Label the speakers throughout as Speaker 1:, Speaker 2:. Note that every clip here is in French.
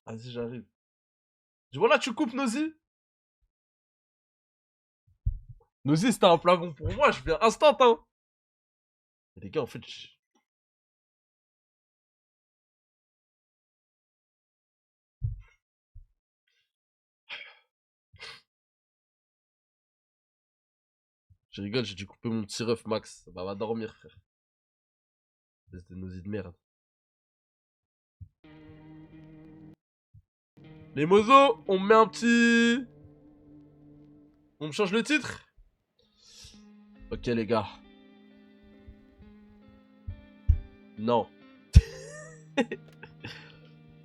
Speaker 1: Vas-y, j'arrive. Je vois là, tu coupes Nosy. Nosy, c'était un plat bon pour moi, je viens instant, hein. Mais les gars, en fait, je rigole, j'ai dû couper mon petit ref, Max. Bah, va dormir, frère. Espèce de Nosy de merde. Les mozos, on me met un petit... On me change le titre. Ok, les gars. Non.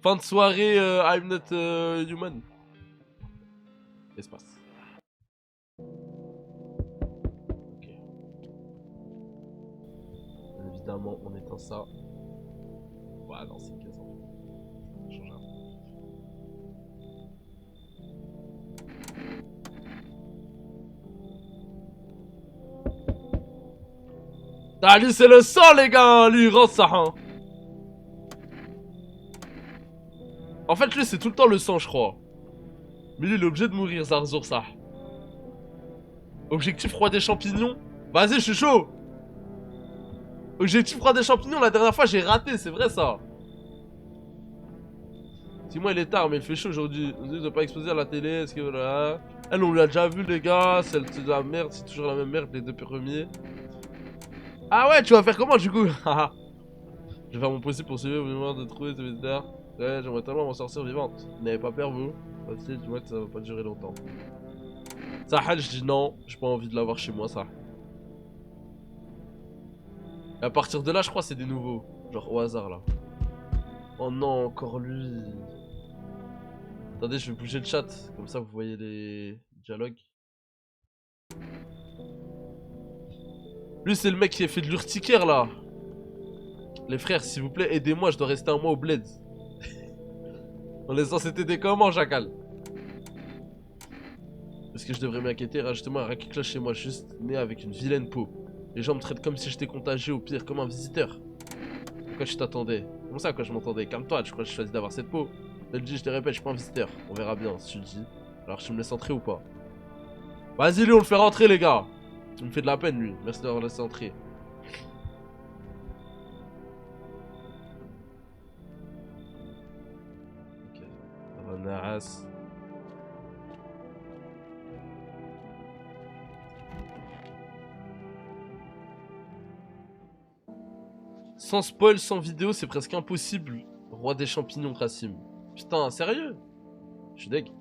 Speaker 1: Fin de soirée, I'm not human. Espace. Ok. Évidemment, on éteint ça. Ouais, non, c'est 15 ans. Change un peu. Ah, lui, c'est le sang, les gars. Lui, il rend ça, hein. En fait, lui, c'est tout le temps le sang, je crois. Mais lui, il est obligé de mourir, Zarzur, ça. Objectif roi des champignons. Vas-y, je suis chaud. Objectif roi des champignons, la dernière fois, j'ai raté, c'est vrai, ça. Dis-moi, il est tard, mais il fait chaud aujourd'hui. On dit de pas exploser à la télé, est-ce que voilà. Elle, on l'a déjà vu, les gars. C'est de la merde, c'est toujours la même merde, les deux premiers. Ah ouais, tu vas faire comment, du coup? Je vais faire mon possible pour sauver vos mémoires de trouver ces visiteurs. Ouais, j'aimerais tellement m'en sortir vivante. N'avez pas peur, vous? Facile, dis-moi que ça va pas durer longtemps. Sahel, je dis non, j'ai pas envie de l'avoir chez moi, ça. Et à partir de là, je crois c'est des nouveaux. Genre au hasard, là. Oh non, encore lui. Attendez, je vais bouger le chat, comme ça vous voyez les dialogues. Lui, c'est le mec qui a fait de l'urticaire, là. Les frères, s'il vous plaît, aidez-moi, je dois rester un mois au bled. On est censé t'aider comment, chacal? Est-ce que je devrais m'inquiéter? Justement, un qui cloche chez moi, juste né avec une vilaine peau. Les gens me traitent comme si j'étais contagieux, au pire, comme un visiteur. Pourquoi je t'attendais? Comment ça, quoi, je m'entendais? Calme-toi, tu crois que je choisis d'avoir cette peau? Je te dis, je te répète, je suis pas un visiteur. On verra bien si tu le dis. Alors, tu me laisses entrer ou pas? Vas-y, lui, on le fait rentrer, les gars. Il me fait de la peine, lui. Merci d'avoir laissé entrer. Ok. Ranaras. Sans spoil, sans vidéo, c'est presque impossible. Roi des champignons, Krassim. Putain, sérieux? Je suis deg.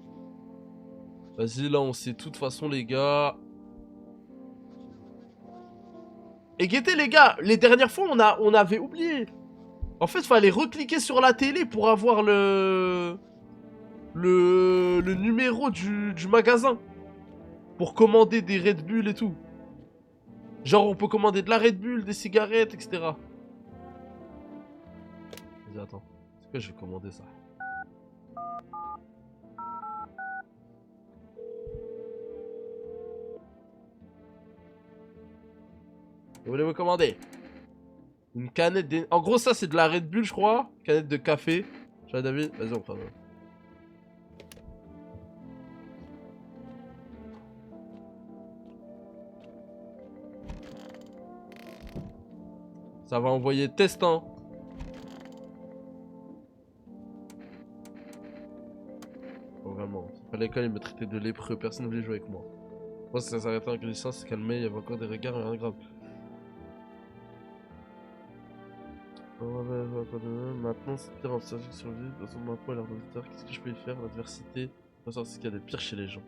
Speaker 1: Vas-y, là, on sait tout de toute façon, les gars. Et guettez, les gars, les dernières fois, on avait oublié. En fait, fallait recliquer sur la télé pour avoir le numéro du magasin. Pour commander des Red Bull et tout. Genre, on peut commander de la Red Bull, des cigarettes, etc. Vas-y, attends. C'est quoi, je vais commander ça? Vous voulez me commander? Une canette d'é... En gros, ça, c'est de la Red Bull, je crois. Canette de café. J'ai David. Vas-y, on prend. Ça va envoyer test, hein. Oh, vraiment. À l'école, ils me traitaient de lépreux. Personne ne voulait jouer avec moi. Moi, ça s'arrêtait avec une licence, c'est calmé. Il y avait encore des regards, mais rien de grave. Maintenant, c'est pire en survie que survie. De toute façon, ma peau a l'air d'auditeur. Qu'est-ce que je peux y faire? L'adversité. C'est ce qu'il y a de pire chez les gens.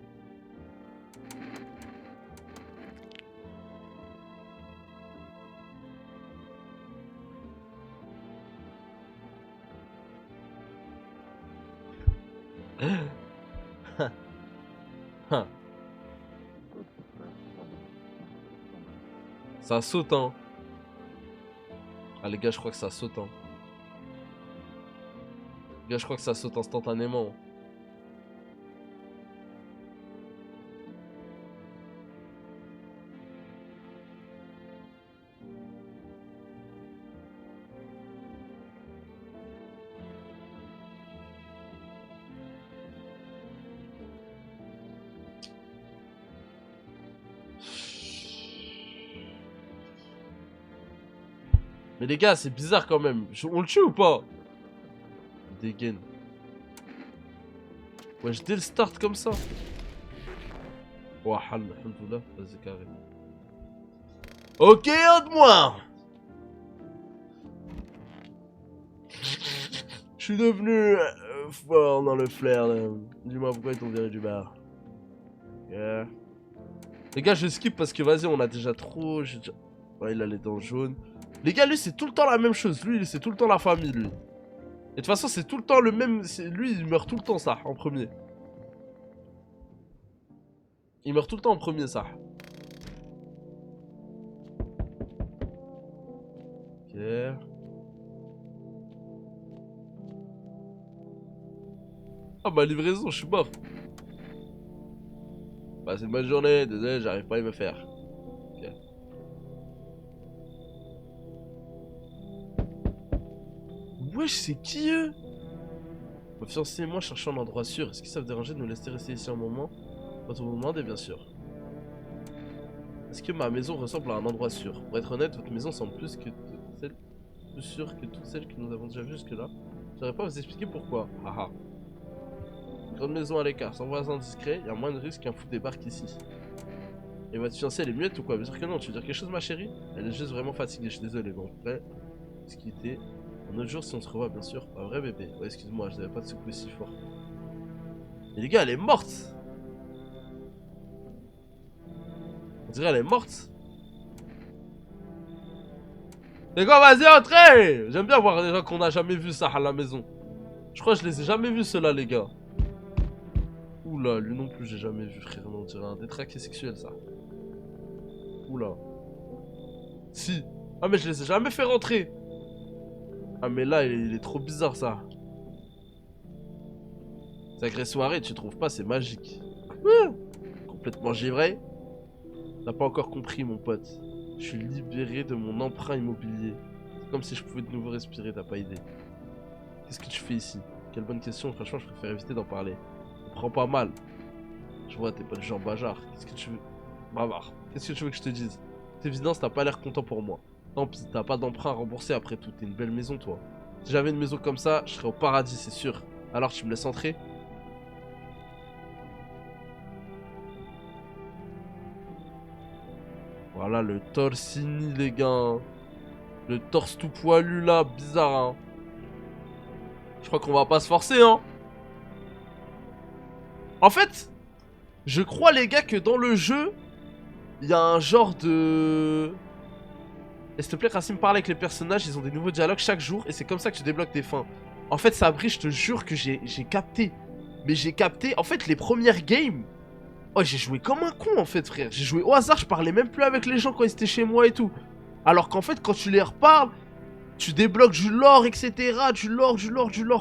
Speaker 1: Ça saute, hein. Ah, les gars, je crois que ça saute, hein. Les gars, je crois que ça saute instantanément. Mais les gars, c'est bizarre quand même. On le tue ou pas? Dégaine. Ouais, dès le start comme ça. Ouah, alhamdoulilah, vas-y, carré. Ok, un de moins. Je suis devenu fort dans le flair là. Dis-moi pourquoi ils t'ont viré du bar. Yeah. Les gars, je skip parce que vas-y, on a déjà trop. Ouais, il a les dents jaunes. Les gars, lui, c'est tout le temps la même chose. Lui, c'est tout le temps la famille, lui. Et de toute façon, c'est tout le temps le même. Lui, il meurt tout le temps, ça, en premier. Il meurt tout le temps en premier, ça. Ok. Ah, ma livraison, je suis mort. Bah, c'est une bonne journée. Désolé, j'arrive pas à me faire. Ok. Wesh, c'est qui eux? Mon fiancé et moi cherchons un endroit sûr. Est-ce que ça vous dérangeait de nous laisser rester ici un moment? Quand on vous demandez, bien sûr. Est-ce que ma maison ressemble à un endroit sûr? Pour être honnête, votre maison semble plus sûre que toutes celles que nous avons déjà vues jusque-là. Je saurais pas vous expliquer pourquoi. Haha. Une grande maison à l'écart, sans voisins discrets, il y a moins de risques qu'un fou débarque ici. Et votre fiancée, elle est muette ou quoi? Bien sûr que non, tu veux dire quelque chose, ma chérie? Elle est juste vraiment fatiguée, je suis désolé. Bon, après, ce qui était. Un autre jour, si on se revoit, bien sûr. Un vrai bébé. Ouais, excuse-moi, je devais pas te secouer si fort. Mais les gars, elle est morte! On dirait elle est morte! Les gars, vas-y, entrez! J'aime bien voir des gens qu'on a jamais vu ça à la maison. Je crois que je les ai jamais vus, ceux-là, les gars. Oula, lui non plus, j'ai jamais vu, frère. On dirait un détraqué sexuel, ça. Oula. Si. Ah, mais je les ai jamais fait rentrer. Ah, mais là, il est trop bizarre, ça. Sacrée soirée, tu trouves pas, c'est magique. Complètement givré. T'as pas encore compris, mon pote. Je suis libéré de mon emprunt immobilier. C'est comme si je pouvais de nouveau respirer, t'as pas idée. Qu'est-ce que tu fais ici? Quelle bonne question, franchement, je préfère éviter d'en parler. Prends pas mal. Je vois, t'es pas du genre bajard. Qu'est-ce que tu veux? Bavard. Qu'est-ce que tu veux que je te dise? C'est évident, t'as pas l'air content pour moi. Tant pis, t'as pas d'emprunt à rembourser après tout. T'es une belle maison, toi. Si j'avais une maison comme ça, je serais au paradis, c'est sûr. Alors, tu me laisses entrer? Voilà le torsini, les gars. Le torse tout poilu, là. Bizarre, hein. Je crois qu'on va pas se forcer, hein. En fait, je crois, les gars, que dans le jeu, il y a un genre de... Et s'il te plaît, Racine, parle avec les personnages, ils ont des nouveaux dialogues chaque jour, et c'est comme ça que tu débloques des fins. En fait, Sabri, je te jure que j'ai capté. Mais j'ai capté, en fait, les premières games... Oh, j'ai joué comme un con, en fait, frère. J'ai joué au hasard, je parlais même plus avec les gens quand ils étaient chez moi et tout. Alors qu'en fait, quand tu les reparles, tu débloques du lore, etc. Du lore,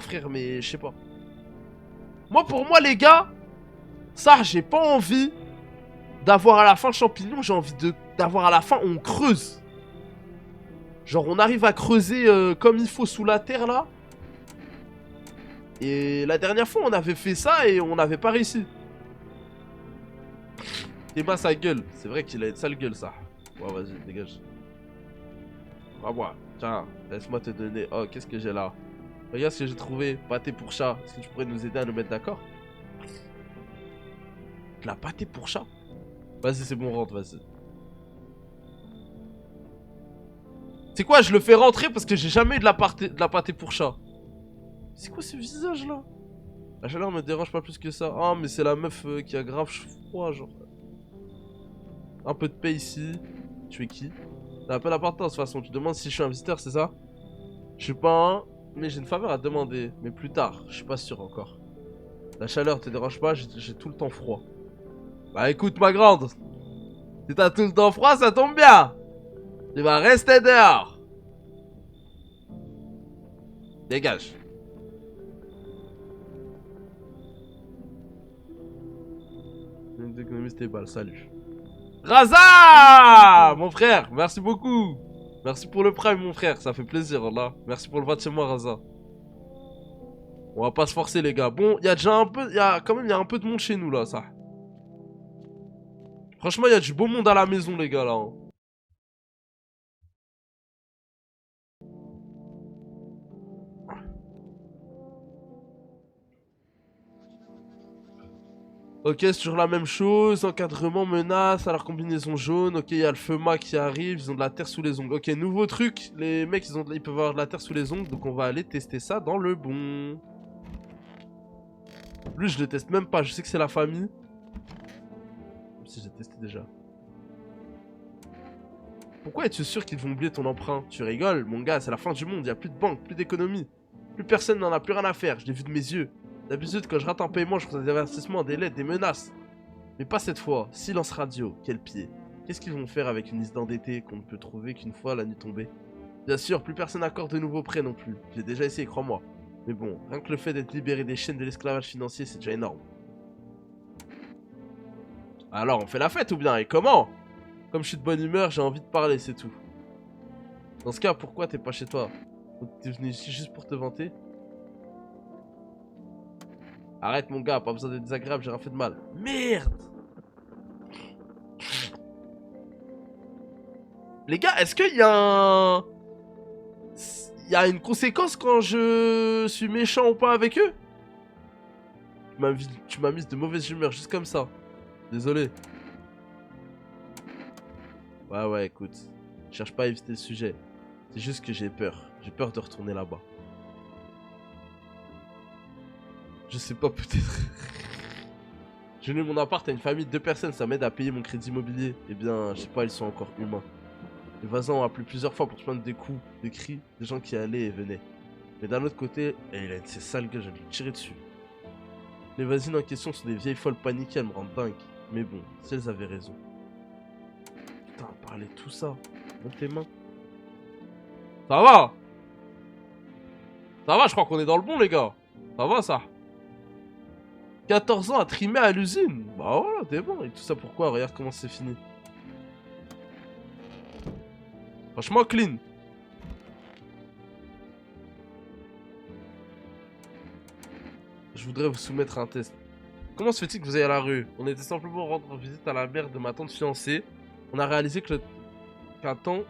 Speaker 1: frère, mais je sais pas. Moi, pour moi, les gars, ça, j'ai pas envie d'avoir à la fin champignon, j'ai envie d'avoir à la fin on creuse. Genre on arrive à creuser comme il faut sous la terre là. Et la dernière fois on avait fait ça et on n'avait pas réussi. Et bah sa gueule, c'est vrai qu'il a une sale gueule ça. Ouais vas-y dégage. Va moi, tiens, laisse-moi te donner. Oh qu'est-ce que j'ai là? Regarde ce que j'ai trouvé, pâté pour chat. Est-ce que tu pourrais nous aider à nous mettre d'accord? De la pâté pour chat? Vas-y c'est bon rentre, vas-y. C'est quoi, je le fais rentrer parce que j'ai jamais eu de la pâté pour chat. C'est quoi ce visage là? La chaleur me dérange pas plus que ça. Ah mais c'est la meuf qui a grave froid genre. Un peu de paix ici. Tu es qui? T'as un peu d'importance de toute façon. Tu demandes si je suis un visiteur, c'est ça? Je suis pas un, mais j'ai une faveur à te demander. Mais plus tard, je suis pas sûr encore. La chaleur te dérange pas, j'ai tout le temps froid. Bah écoute ma grande. Si t'as tout le temps froid, ça tombe bien. Tu vas rester dehors. Dégage. D'économiser tes balles, salut. Raza, mon frère, merci beaucoup. Merci pour le prime, mon frère, ça fait plaisir, là. Merci pour le 20e mois, Raza. On va pas se forcer, les gars. Bon, il y a déjà un peu, quand même, il y a un peu de monde chez nous, là, ça. Franchement, il y a du beau monde à la maison, les gars, là. Hein. Ok, c'est toujours la même chose. Encadrement, menace, alors combinaison jaune. Ok, il y a le FEMA qui arrive. Ils ont de la terre sous les ongles. Ok, nouveau truc. Les mecs, ils peuvent avoir de la terre sous les ongles. Donc on va aller tester ça dans le bon. Lui, je le teste même pas. Je sais que c'est la famille. Même si j'ai testé déjà. Pourquoi es-tu sûr qu'ils vont oublier ton emprunt? Tu rigoles, mon gars, c'est la fin du monde. Y a plus de banque, plus d'économie. Plus personne n'en a plus rien à faire. Je l'ai vu de mes yeux. D'habitude, quand je rate un paiement, je reçois des avertissements, des lettres, des menaces. Mais pas cette fois. Silence radio. Quel pied. Qu'est-ce qu'ils vont faire avec une liste d'endettés qu'on ne peut trouver qu'une fois la nuit tombée? Bien sûr, plus personne n'accorde de nouveaux prêts non plus. J'ai déjà essayé, crois-moi. Mais bon, rien que le fait d'être libéré des chaînes de l'esclavage financier, c'est déjà énorme. Alors, on fait la fête ou bien? Et comment? Comme je suis de bonne humeur, j'ai envie de parler, c'est tout. Dans ce cas, pourquoi t'es pas chez toi? T'es venu ici juste pour te vanter? Arrête mon gars, pas besoin d'être désagréable, j'ai rien fait de mal. Merde! Les gars, est-ce qu'il y a un... Il y a une conséquence quand je suis méchant ou pas avec eux? Tu m'as mis de mauvaise humeur, juste comme ça. Désolé. Ouais, écoute. Je cherche pas à éviter le sujet. C'est juste que j'ai peur. J'ai peur de retourner là-bas. Je sais pas, peut-être. J'ai loué mon appart à une famille de 2 personnes, ça m'aide à payer mon crédit immobilier. Eh bien, je sais pas, ils sont encore humains. Les voisins ont appelé plusieurs fois pour se plaindre des coups, des cris, des gens qui allaient et venaient. Mais d'un autre côté, il a une de ces sales gueules, j'ai envie de lui tirer dessus. Les voisines en question sont des vieilles folles paniquées, elles me rendent dingue. Mais bon, si elles avaient raison. Putain, parler de tout ça. Monte tes mains. Ça va? Ça va, je crois qu'on est dans le bon, les gars. Ça va, ça? 14 ans à trimer à l'usine. Bah voilà, t'es bon. Et tout ça pourquoi? Regarde comment c'est fini. Franchement, clean. Je voudrais vous soumettre à un test. Comment se fait-il que vous ayez à la rue? On était simplement rendre visite à la mère de ma tante fiancée. On a réalisé qu'un temps...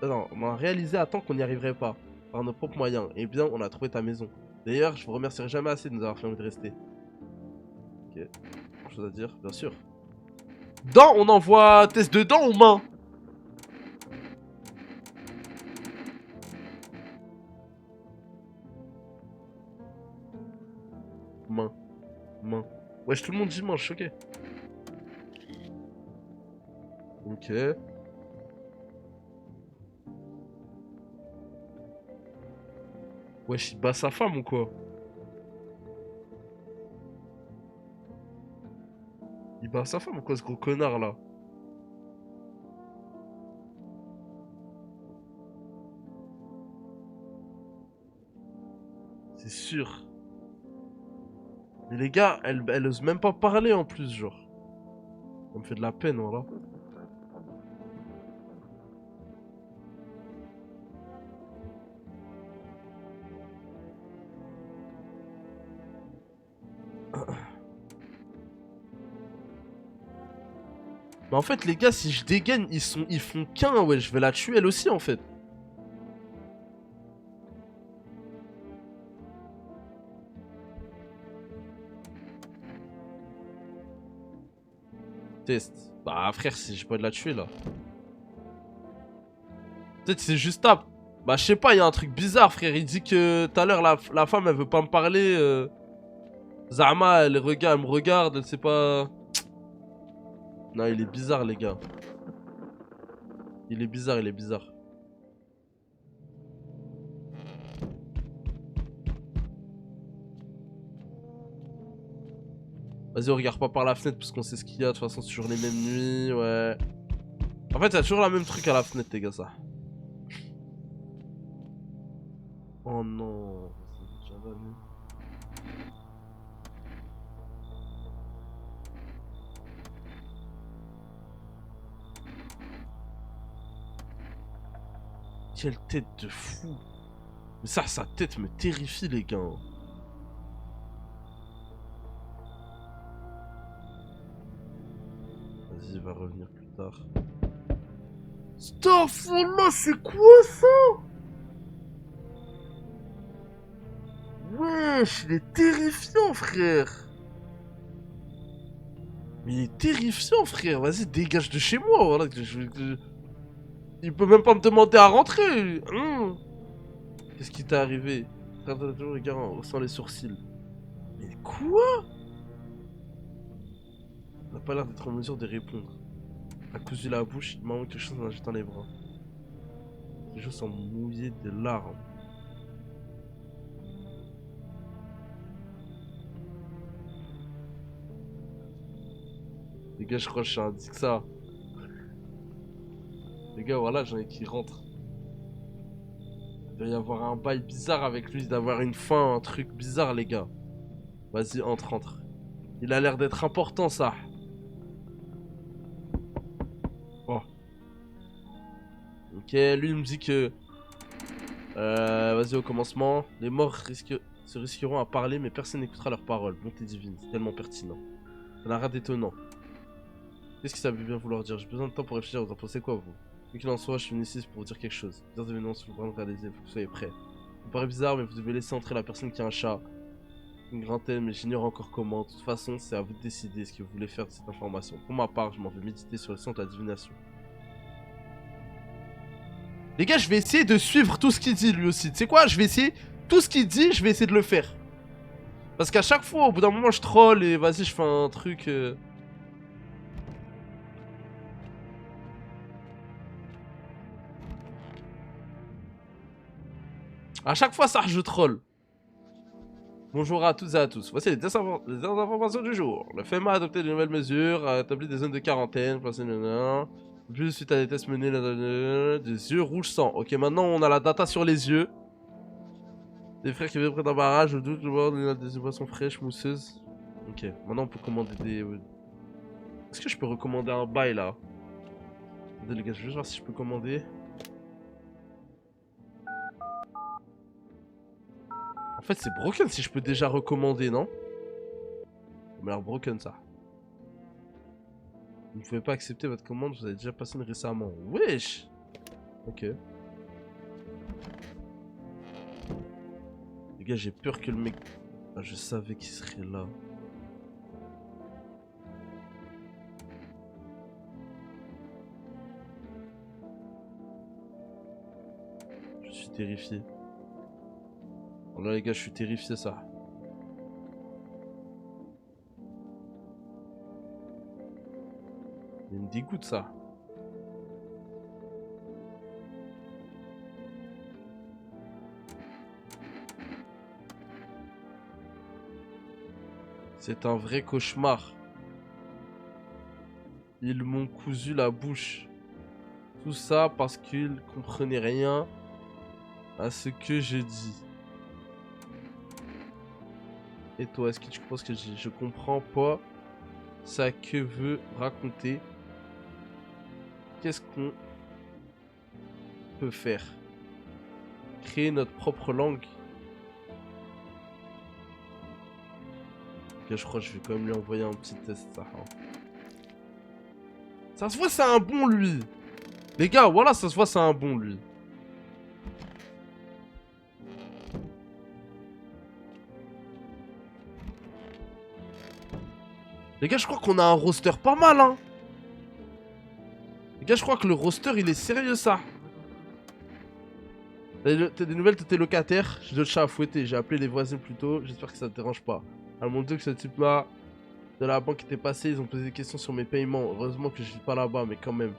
Speaker 1: Non, on a réalisé à temps qu'on n'y arriverait pas. Par nos propres moyens. Et bien, on a trouvé ta maison. D'ailleurs, je vous remercierai jamais assez de nous avoir fait envie de rester. Ok. Quelque chose à dire? Bien sûr. Dents, on envoie test de dents ou main? Main. Main. Wesh, tout le monde dit main, je suis choqué. Ok. Wesh, il bat sa femme ou quoi? Il bat sa femme ou quoi, ce gros connard là? C'est sûr. Mais les gars, elle ose même pas parler en plus, genre. Ça me fait de la peine, voilà. Mais en fait, les gars, si je dégaine, ils font qu'un, ouais, je vais la tuer elle aussi, en fait. Test. Bah, frère, si j'ai pas de la tuer, là. Peut-être c'est juste tape. Bah, je sais pas, il y a un truc bizarre, frère. Il dit que tout à l'heure, la femme, elle veut pas me parler. Zama, elle me regarde, elle sait pas... Non, il est bizarre, les gars. Il est bizarre, il est bizarre. Vas-y, on regarde pas par la fenêtre parce qu'on sait ce qu'il y a. De toute façon, c'est toujours les mêmes nuits, ouais. En fait, il y a toujours la même truc à la fenêtre, les gars, ça. Oh non. C'est déjà la nuit. Quelle tête de fou. Mais ça, sa tête me terrifie, les gars. Vas-y, il va revenir plus tard. Starfall, c'est quoi ça? Wesh, il est terrifiant, frère. Mais il est terrifiant, frère. Vas-y, dégage de chez moi. Voilà. Il peut même pas me demander à rentrer. Qu'est-ce qui t'est arrivé? Regarde, on ressent les sourcils. Mais quoi? Il n'a pas l'air d'être en mesure de répondre. A cousu la bouche, il m'a montré quelque chose en agitant les bras. Les joues sont mouillées de larmes. Les gars, je crois que je suis un Dixa. Les gars, voilà, j'en ai qui rentrent. Il doit y avoir un bail bizarre avec lui, d'avoir une fin, un truc bizarre, les gars. Vas-y, entre. Il a l'air d'être important, ça. Oh. Ok, lui, il me dit que... vas-y, au commencement. Les morts se risqueront à parler, mais personne n'écoutera leurs paroles. Bonté divine, c'est tellement pertinent. Ça n'a rien d'étonnant. Qu'est-ce que ça veut bien vouloir dire? J'ai besoin de temps pour réfléchir, vous en pensez quoi, vous? Quoi qu'il en soit, je suis venu ici pour vous dire quelque chose. Plusieurs événements sont en train de réaliser, faut que vous soyez prêts. Ça me paraît bizarre, mais vous devez laisser entrer la personne qui a un chat. Une grandelle, mais j'ignore encore comment. De toute façon, c'est à vous de décider ce que vous voulez faire de cette information. Pour ma part, je m'en vais méditer sur le son de la divination. Les gars, je vais essayer de suivre tout ce qu'il dit lui aussi. Tu sais quoi? Je vais essayer tout ce qu'il dit, je vais essayer de le faire. Parce qu'à chaque fois, au bout d'un moment, je troll et vas-y, je fais un truc. À chaque fois, ça, je troll. Bonjour à toutes et à tous. Voici les informations du jour. Le FEMA a adopté de nouvelles mesures, a établi des zones de quarantaine, plus suite à des tests menés, des yeux rouge sang. Ok, maintenant on a la data sur les yeux. Des frères qui viennent près d'un barrage, je doute, je vois des boissons fraîches, mousseuses. Ok, maintenant on peut commander des... Est-ce que je peux recommander un bail là? Attendez les gars, je vais juste voir si je peux commander. En fait c'est broken si je peux déjà recommander, non? Ça m'a l'air broken ça. Vous ne pouvez pas accepter votre commande, vous avez déjà passé une récemment. Wesh! Ok. Les gars, j'ai peur que le mec... Ah, je savais qu'il serait là. Je suis terrifié. Oh là les gars, je suis terrifié ça. Il me dégoûte ça. C'est un vrai cauchemar. Ils m'ont cousu la bouche. Tout ça parce qu'ils comprenaient rien à ce que je dis. Et toi, est-ce que tu penses que je comprends pas ça que veut raconter? Qu'est-ce qu'on peut faire? Créer notre propre langue? Ok, je crois que je vais quand même lui envoyer un petit test, ça. Ça se voit, c'est un bon, lui. Les gars, voilà, ça se voit, c'est un bon, lui. Les gars, je crois qu'on a un roster pas mal, hein. Les gars, je crois que le roster, il est sérieux, ça. T'as des nouvelles de tes locataires? J'ai d'autres chats à fouetter. J'ai appelé les voisins plus tôt. J'espère que ça te dérange pas. Elles m'ont dit que ce type-là de la banque était passé. Ils ont posé des questions sur mes paiements. Heureusement que je vis pas là-bas, mais quand même.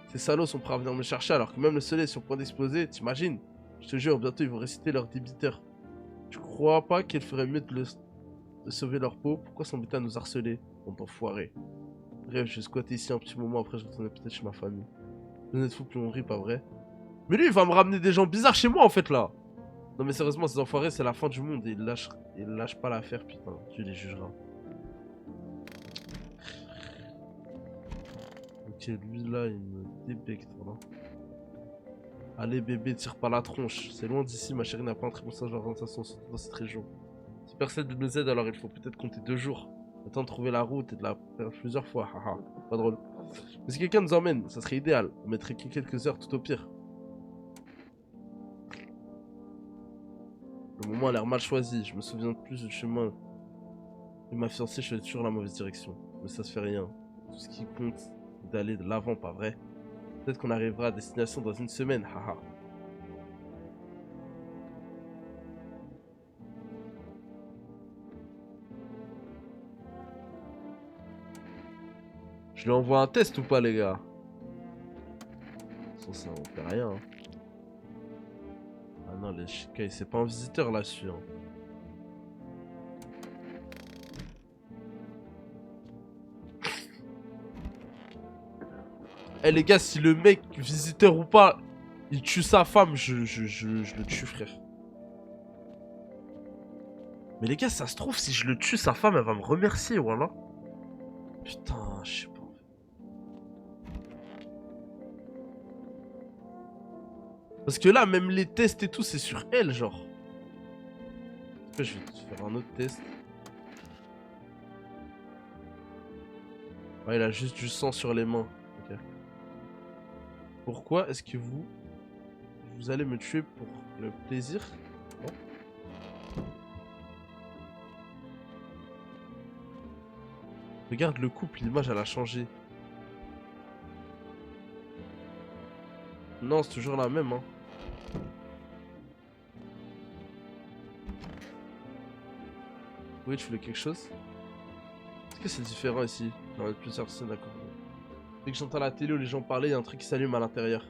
Speaker 1: Ces salauds sont prêts à venir me chercher alors que même le soleil est sur le point d'exploser. T'imagines? Je te jure, bientôt ils vont réciter leurs débiteurs. Tu crois pas qu'il ferait mieux de sauver leur peau? Pourquoi s'embêter à nous harceler? On t'enfoiré. Bref, je vais squatter ici un petit moment. Après, je retournerai peut-être chez ma famille. Vous êtes fous, plus on rit, pas vrai? Mais lui, il va me ramener des gens bizarres chez moi en fait là. Non mais sérieusement, ces enfoirés, c'est la fin du monde et ils lâchent pas l'affaire, putain. Tu les jugeras. Ok, lui là, il me débecte, là. Allez bébé, tire pas la tronche. C'est loin d'ici, ma chérie n'a pas un très bon sens d'orientation dans cette région. Si personne ne nous aide, alors il faut peut-être compter 2 jours. Le temps de trouver la route et de la faire plusieurs fois, haha. Pas drôle. Mais si quelqu'un nous emmène, ça serait idéal. On mettrait que quelques heures tout au pire. Le moment a l'air mal choisi, je me souviens plus du chemin. Et ma fiancée, je suis toujours dans la mauvaise direction. mais ça se fait rien. Tout ce qui compte, c'est d'aller de l'avant, pas vrai? Peut-être qu'on arrivera à destination dans une semaine, haha. Je lui envoie un test ou pas, les gars? Ça on fait rien. Hein. Ah non, les Shikai, c'est pas un visiteur là-dessus. Hein. Eh les gars, si le mec, visiteur ou pas, il tue sa femme, je le tue, frère. Mais les gars, ça se trouve, si je le tue, sa femme, elle va me remercier, voilà. Putain, je sais pas. Parce que là, même les tests et tout, c'est sur elle, genre. Après, je vais te faire un autre test. Ouais, il a juste du sang sur les mains. Ok. Pourquoi est-ce que vous allez me tuer pour le plaisir? Non. Regarde le couple, l'image, elle a changé. Non, c'est toujours la même, hein. Oui, tu voulais quelque chose? Est-ce que c'est différent ici? J'en ai plusieurs scènes, d'accord. Dès que j'entends la télé où les gens parlaient, il y a un truc qui s'allume à l'intérieur.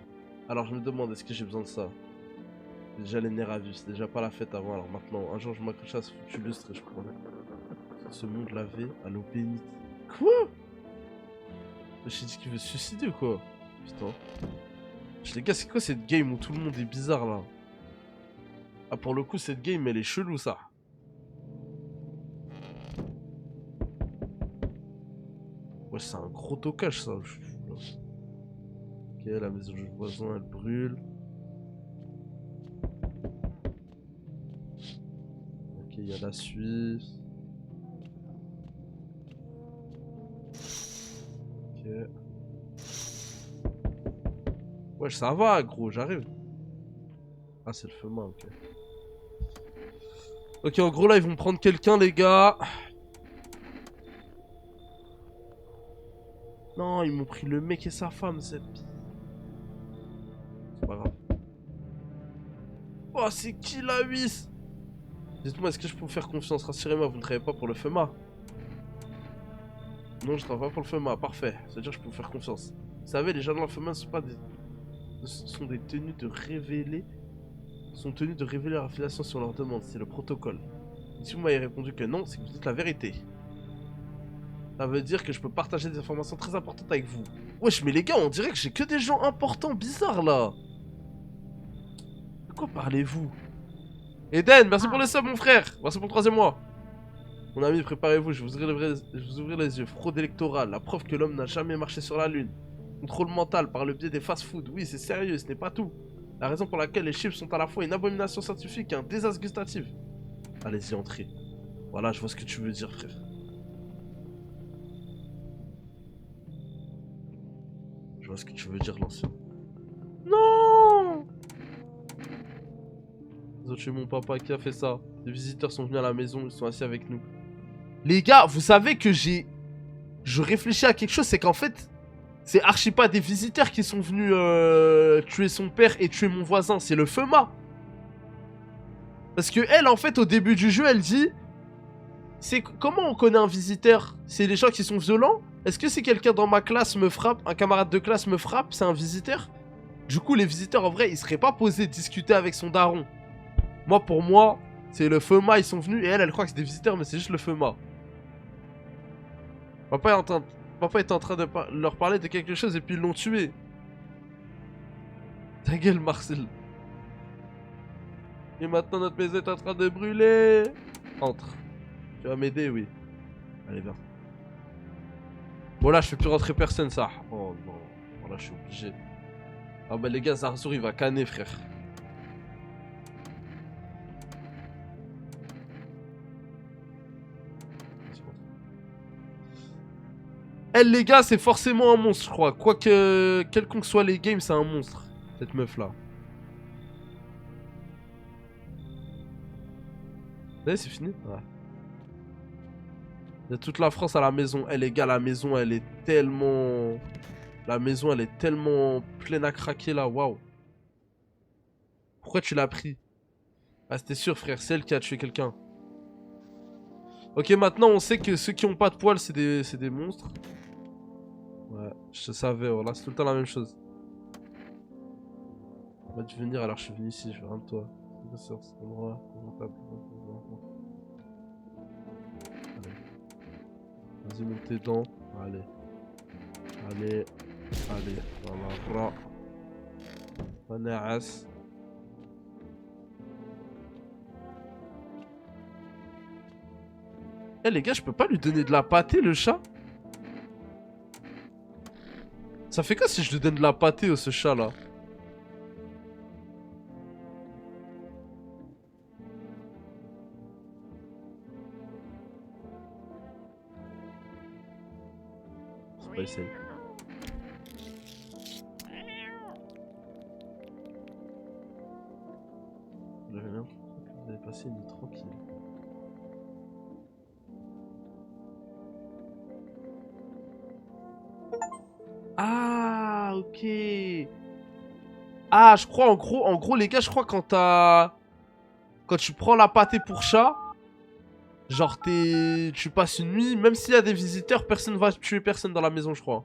Speaker 1: Alors je me demande, est-ce que j'ai besoin de ça? C'est déjà les nerfs à vif, c'est déjà pas la fête avant, alors maintenant, un jour je m'accroche à ce foutu lustre et je prendrai ce monde lavé à l'eau bénite. Quoi? J'ai dit qu'il veut se suicider ou quoi? Putain. Les gars, c'est quoi cette game où tout le monde est bizarre là? Ah, pour le coup, cette game elle est chelou ça. Ouais, c'est un gros tocage ça. Ok, la maison du voisin elle brûle. Ok, il y a la Suisse. Ok. Ouais, ça va, gros, j'arrive. Ah, c'est le feu main, ok. Ok, en gros, là, ils vont prendre quelqu'un, les gars. Non, ils m'ont pris le mec et sa femme, cette... C'est pas grave. Oh, c'est qui la huisse? Dites-moi, est-ce que je peux vous faire confiance? Rassurez-moi, vous ne travaillez pas pour le FEMA? Non, je travaille pas pour le FEMA, parfait. C'est-à-dire que je peux vous faire confiance. Vous savez, les gens de la FEMA sont des tenus de révéler... sont tenus de révéler leur affiliation si on leur demande. C'est le protocole. Et si vous m'avez répondu que non, c'est que vous dites la vérité. Ça veut dire que je peux partager des informations très importantes avec vous. Wesh, mais les gars, on dirait que j'ai que des gens importants bizarres là. De quoi parlez-vous? Eden, merci pour le sub, mon frère. Merci pour le 3e mois. Mon ami, préparez-vous, je vais vous ouvrir les yeux. Fraude électorale, la preuve que l'homme n'a jamais marché sur la Lune. Contrôle mental par le biais des fast-food. Oui, c'est sérieux, ce n'est pas tout. La raison pour laquelle les chips sont à la fois une abomination scientifique et un désastre gustatif. Allez-y, entrez. Voilà, je vois ce que tu veux dire, frère. Je vois ce que tu veux dire, l'ancien. Non! Ils ont tué mon papa, qui a fait ça? Les visiteurs sont venus à la maison, ils sont assis avec nous. Les gars, vous savez que je réfléchis à quelque chose, c'est qu'en fait, c'est archi pas des visiteurs qui sont venus tuer son père et tuer mon voisin, c'est le FEMA. Parce que elle, en fait, au début du jeu, elle dit... Comment on connaît un visiteur? C'est les gens qui sont violents? Est-ce que si quelqu'un dans ma classe me frappe, un camarade de classe me frappe, c'est un visiteur? Du coup, les visiteurs, en vrai, ils seraient pas posés discuter avec son daron. Moi, pour moi, c'est le FEMA, ils sont venus, et elle croit que c'est des visiteurs, mais c'est juste le FEMA. Papa était en train de leur parler de quelque chose, et puis ils l'ont tué. Ta gueule, Marcel. Et maintenant, notre maison est en train de brûler. Entre. Tu vas m'aider, oui. Allez, viens. Bon, là, je fais plus rentrer personne, ça. Oh non. Bon, là, je suis obligé. Ah, bah, les gars, Zarzour, il va canner, frère. Elle, les gars, c'est forcément un monstre, je crois. Quoique, quelconque soit les games, c'est un monstre. Cette meuf-là. Vous savez, c'est fini? Ouais. Il y a toute la France à la maison. Eh les gars, la maison, elle est tellement... La maison, elle est tellement pleine à craquer là, waouh. Pourquoi tu l'as pris? Ah, c'était sûr, frère, c'est elle qui a tué quelqu'un. Ok, maintenant, on sait que ceux qui ont pas de poils, c'est des monstres. Ouais, je savais, voilà, c'est tout le temps la même chose. On va te venir, alors je suis venu ici, je veux rien de toi. Vas-y, monte tes dents. Allez. Allez. Allez. Voilà. Anaas. Eh les gars, je peux pas lui donner de la pâtée, le chat? Ça fait quoi si je lui donne de la pâtée à ce chat là? C'est pas essayer. J'avais l'impression que vous avez passé une nuit tranquille. Ah, ok. Ah, je crois en gros les gars, je crois quand tu prends la pâtée pour chat, genre tu passes une nuit, même s'il y a des visiteurs, personne va tuer personne dans la maison, je crois.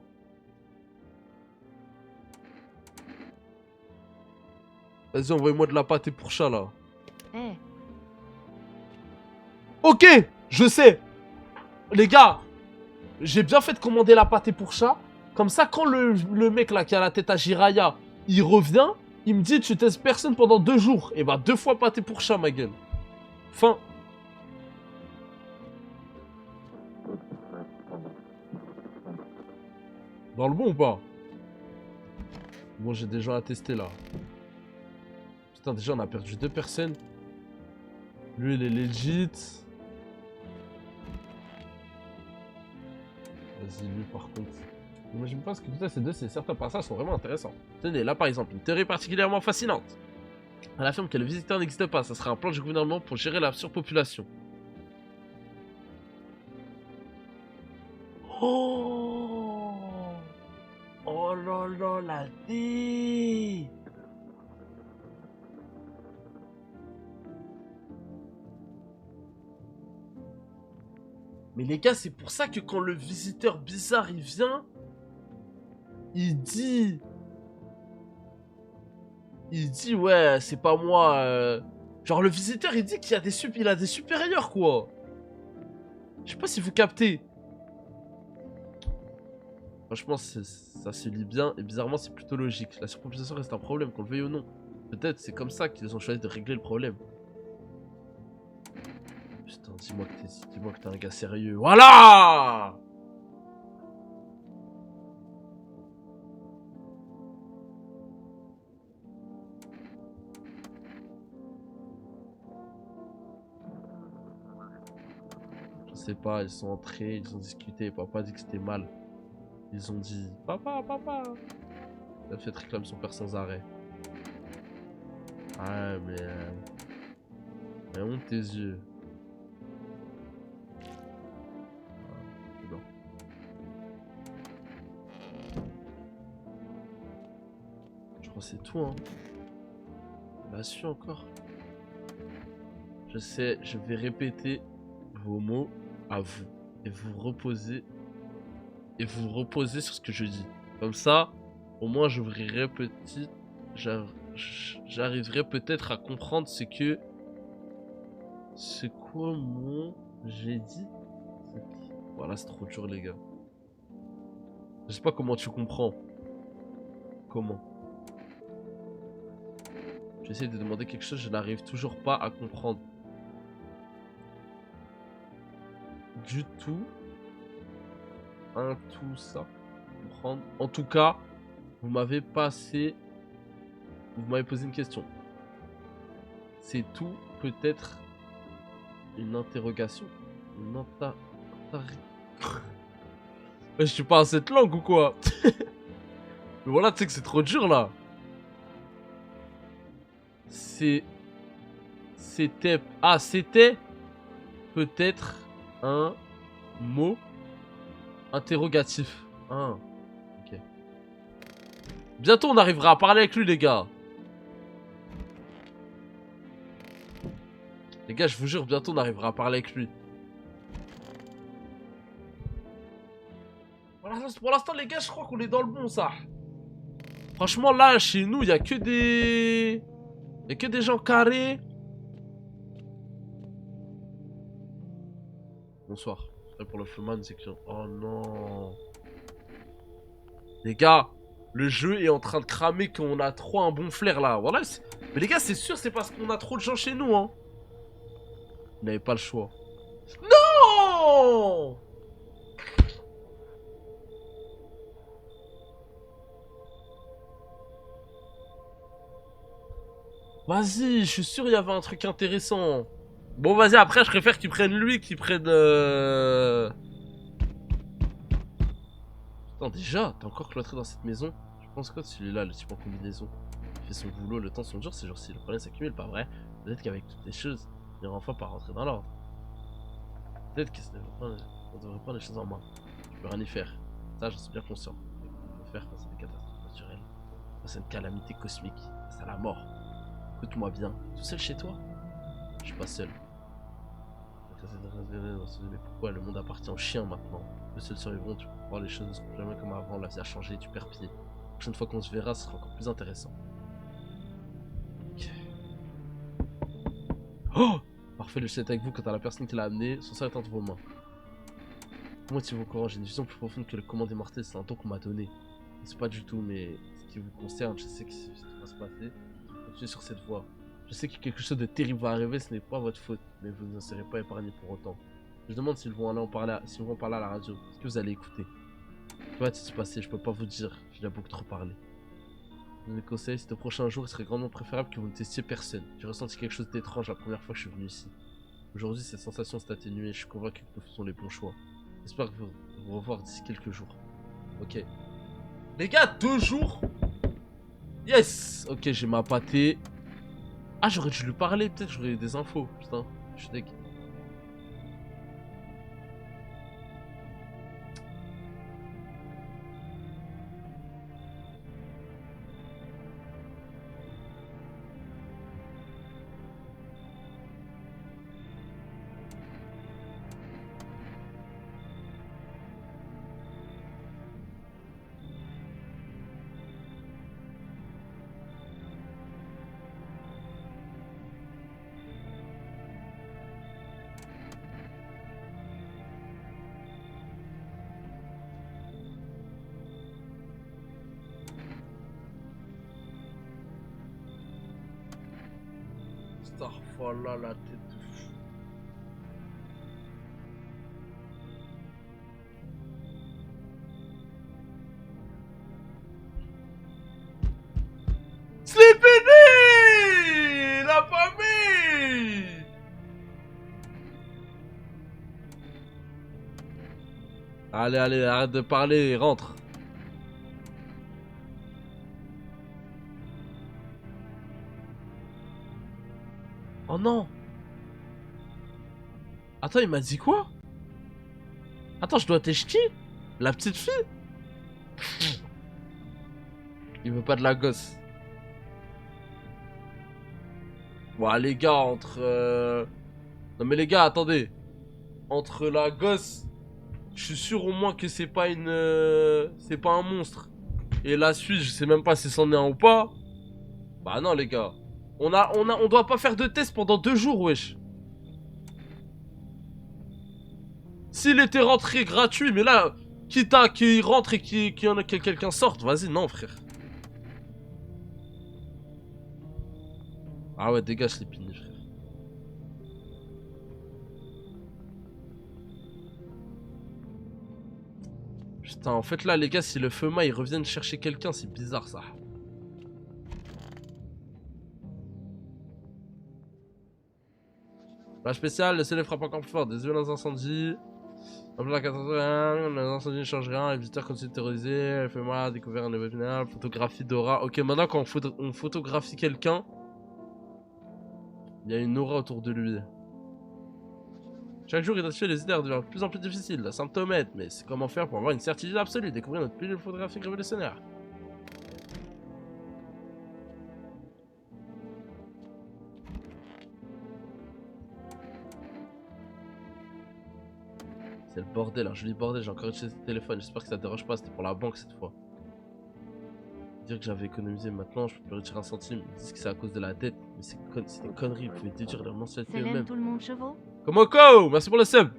Speaker 1: Vas-y, envoyez-moi de la pâtée pour chat là. Ok, je sais. Les gars, j'ai bien fait de commander la pâtée pour chat. Comme ça, quand le mec là qui a la tête à Jiraya, il revient, il me dit tu testes personne pendant 2 jours. Et bah 2 fois pâté pour chat, ma gueule. Fin. Dans le bon ou pas? Bon, j'ai des gens à tester là. Putain, déjà on a perdu 2 personnes. Lui, il est legit. Vas-y, lui par contre. Moi, je me pense que putain, ces deux, certains passages sont vraiment intéressants. Tenez, là par exemple, une théorie particulièrement fascinante. Elle affirme que le visiteur n'existe pas, ça serait un plan du gouvernement pour gérer la surpopulation. Oh, oh là là, la D. Mais les gars, c'est pour ça que quand le visiteur bizarre il vient, il dit... Il dit, ouais, c'est pas moi. Genre, le visiteur, il dit qu'il y a il a des supérieurs, quoi. Je sais pas si vous captez. Franchement, ça se lit bien. Et bizarrement, c'est plutôt logique. La surpopulation reste un problème, qu'on le veuille ou non. Peut-être c'est comme ça qu'ils ont choisi de régler le problème. Putain, dis-moi que t'es un gars sérieux. Voilà! Je sais pas, ils sont entrés, ils ont discuté. Papa a dit que c'était mal. Ils ont dit, papa, papa. La fête réclame son père sans arrêt. Ouais, mais honte tes yeux. C'est bon. Je crois que c'est tout, hein. Bah, su encore. Je sais, je vais répéter vos mots à vous. Et vous reposer. Et vous reposer sur ce que je dis. Comme ça, au moins j'ouvrirai petit. J'arriverai peut-être à comprendre ce que. C'est quoi mon. J'ai dit. Voilà, c'est trop dur, les gars. Je sais pas comment tu comprends. Comment? J'essaie de demander quelque chose, je n'arrive toujours pas à comprendre. Du tout. Tout ça. Comprendre. En tout cas, vous m'avez passé. Vous m'avez posé une question. C'est tout, peut-être une interrogation. Une je suis pas à cette langue ou quoi? Mais voilà, tu sais que c'est trop dur là. C'était. Ah, c'était peut-être un Mot interrogatif. Ah, ok. Bientôt on arrivera à parler avec lui, les gars. Les gars, je vous jure, bientôt on arrivera à parler avec lui. Voilà, pour l'instant, les gars, je crois qu'on est dans le bon, ça. Franchement, là, chez nous, il y a que des... Il y a que des gens carrés. Bonsoir. Pour le flowman, c'est que... Oh non. Les gars, le jeu est en train de cramer qu'on a trop un bon flair, là. Voilà. Mais les gars, c'est sûr, c'est parce qu'on a trop de gens chez nous, hein. Vous n'avez pas le choix. Non! Vas-y, je suis sûr il y avait un truc intéressant. Bon, vas-y, après, je préfère qu'ils prennent lui qu'ils prennent... Putain, déjà, t'es encore cloîtré dans cette maison? Je pense quoi de celui-là, le type en combinaison? Il fait son boulot, le temps sont durs ces jours-ci. Le problème s'accumule, pas vrai? Peut-être qu'avec toutes les choses, il ira enfin par rentrer dans l'ordre. Peut-être qu'on devrait prendre les choses en main. Je peux rien y faire. Ça, j'en suis bien conscient. Mais qu'on peut faire face à des catastrophes naturelles, face à une calamité cosmique, face à la mort. Écoute-moi bien. Tout seul chez toi? Je suis pas seul. Mais pourquoi le monde appartient aux chiens maintenant? Le seul survivant, tu peux voir les choses ne seront plus jamais comme avant, la vie a changé, tu perds pied. La prochaine fois qu'on se verra, ce sera encore plus intéressant. Okay. Oh! Parfait, le chien avec vous quant à la personne qui l'a amené, son sort est entre vos mains. Moi, si vous courant, j'ai une vision plus profonde que le commande des mortels, c'est un don qu'on m'a donné. C'est pas du tout, mais ce qui vous concerne, je sais que ce qui va se passer. Continuez sur cette voie. Je sais que quelque chose de terrible va arriver, ce n'est pas votre faute, mais vous ne serez pas épargné pour autant. Je demande s'ils vont en parler à la radio. Est-ce que vous allez écouter? Que va-t-il se passer? Je peux pas vous dire, j'ai déjà beaucoup trop parlé. Je vous conseille, ces 2 prochains jours, il serait grandement préférable que vous ne testiez personne. J'ai ressenti quelque chose d'étrange la première fois que je suis venu ici. Aujourd'hui, cette sensation s'est atténuée, je suis convaincu que nous faisons les bons choix. J'espère vous revoir d'ici quelques jours. Ok. Les gars, 2 jours? Yes! Ok, j'ai ma pâtée. Ah, j'aurais dû lui parler, peut-être j'aurais eu des infos. Putain, je suis deg. Voilà la tête de fou. Sleepy! La famille! Allez, allez, arrête de parler, rentre. Oh non! Attends, il m'a dit quoi? Attends, je dois t'échiner? La petite fille? Il veut pas de la gosse. Bon, les gars, Non mais les gars, attendez. Entre la gosse, je suis sûr au moins que c'est pas une... C'est pas un monstre. Et la suite, je sais même pas si c'en est un ou pas. Bah non les gars. On doit pas faire de test pendant 2 jours, wesh. S'il était rentré gratuit, mais là, quitte à qu'il rentre et que quelqu'un sorte, vas-y, non frère. Ah ouais, dégage les pinis, frère. Putain, en fait là, les gars, si le FEMA, ils reviennent chercher quelqu'un, c'est bizarre ça. La spéciale, laissez les frappes encore plus fort. Des violents incendies. Après la catastrophe, les incendies ne changent rien. Les visiteurs continuent de terroriser. Le FEMA a découvert un nouveau final. Photographie d'aura. Ok, maintenant quand on photographie quelqu'un, il y a une aura autour de lui. Chaque jour, identifier les idées devient de plus en plus difficile. La symptomètre, mais c'est comment faire pour avoir une certitude absolue. Découvrir notre pilule photographique révolutionnaire. C'est le bordel, un joli bordel. J'ai encore utilisé le téléphone. J'espère que ça te dérange pas. C'était pour la banque cette fois. Dire que j'avais économisé maintenant, je peux plus retirer un centime. Ils disent que c'est à cause de la dette, mais c'est des conneries. Vous pouvez déduire leur mensualité eux-mêmes.
Speaker 2: Tout le monde chevaux.
Speaker 1: Komoko, merci pour le sub.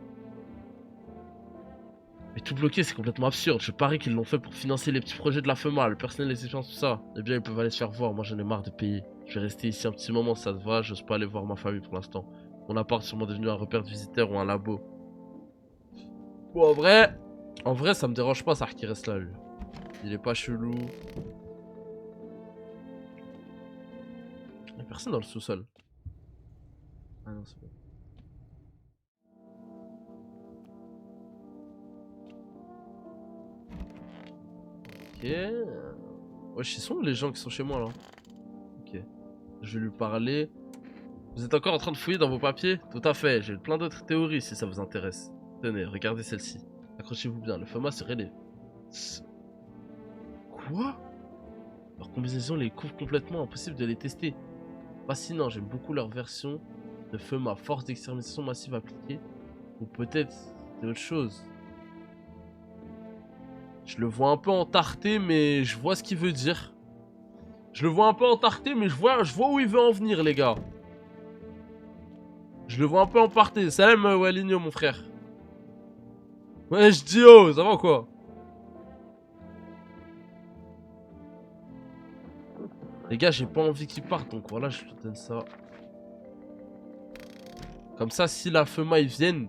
Speaker 1: Mais tout bloqué, c'est complètement absurde. Je parie qu'ils l'ont fait pour financer les petits projets de la FEMA, le personnel, les échéances, tout ça. Eh bien, ils peuvent aller se faire voir. Moi, j'en ai marre de payer. Je vais rester ici un petit moment, ça te va. J'ose pas aller voir ma famille pour l'instant. Mon appart est sûrement devenu un repère de visiteurs ou un labo. Bon, en vrai, ça me dérange pas, ça qui reste là, lui. Il est pas chelou. Y'a personne dans le sous-sol. Ah non, c'est bon. Ok. Wesh, ils sont où les gens qui sont chez moi là? Ok. Je vais lui parler. Vous êtes encore en train de fouiller dans vos papiers? Tout à fait, j'ai plein d'autres théories si ça vous intéresse. Tenez, regardez celle-ci. Accrochez-vous bien, le FAMA serait les... Quoi? Leur combinaison les couvre complètement, impossible de les tester. Fascinant, j'aime beaucoup leur version de FEMA, force d'extermination massive appliquée. Ou peut-être c'est autre chose. Je le vois un peu entarté, mais je vois ce qu'il veut dire. Je le vois un peu entarté, mais je vois où il veut en venir, les gars. Je le vois un peu emparté. Salam Waligno, mon frère. Ouais, je dis oh, ça va ou quoi? Les gars, j'ai pas envie qu'ils partent, donc voilà, je lui donne ça. Comme ça, si la FEMA ils viennent.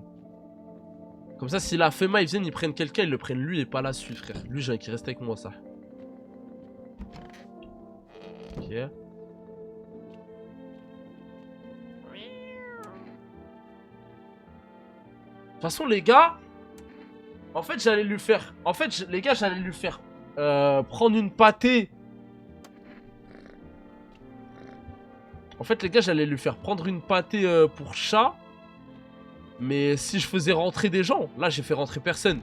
Speaker 1: Comme ça, si la FEMA ils viennent, ils prennent quelqu'un, ils le prennent lui et pas la suite, frère. Lui, j'ai qui reste avec moi, ça. Ok. De toute façon, les gars. En fait, j'allais lui faire. En fait, les gars, j'allais lui faire prendre une pâtée. En fait, les gars, j'allais lui faire prendre une pâtée pour chat. Mais si je faisais rentrer des gens, là, j'ai fait rentrer personne.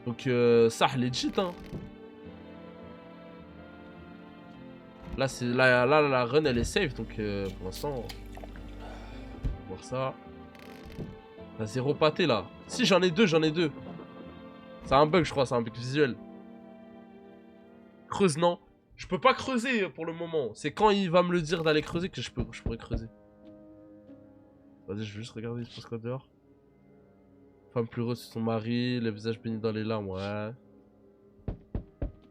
Speaker 1: Donc, ça, legit, hein. Là, la run, elle est safe. Donc, pour l'instant, on va voir ça. T'as zéro pâté, là. Si, j'en ai deux, j'en ai deux. C'est un bug, je crois, c'est un bug visuel. Creuse, non. Je peux pas creuser pour le moment. C'est quand il va me le dire d'aller creuser que je pourrais creuser. Vas-y, je vais juste regarder, il se passe quoi dehors. Femme pleureuse sur son mari, le visage baigné dans les larmes, ouais.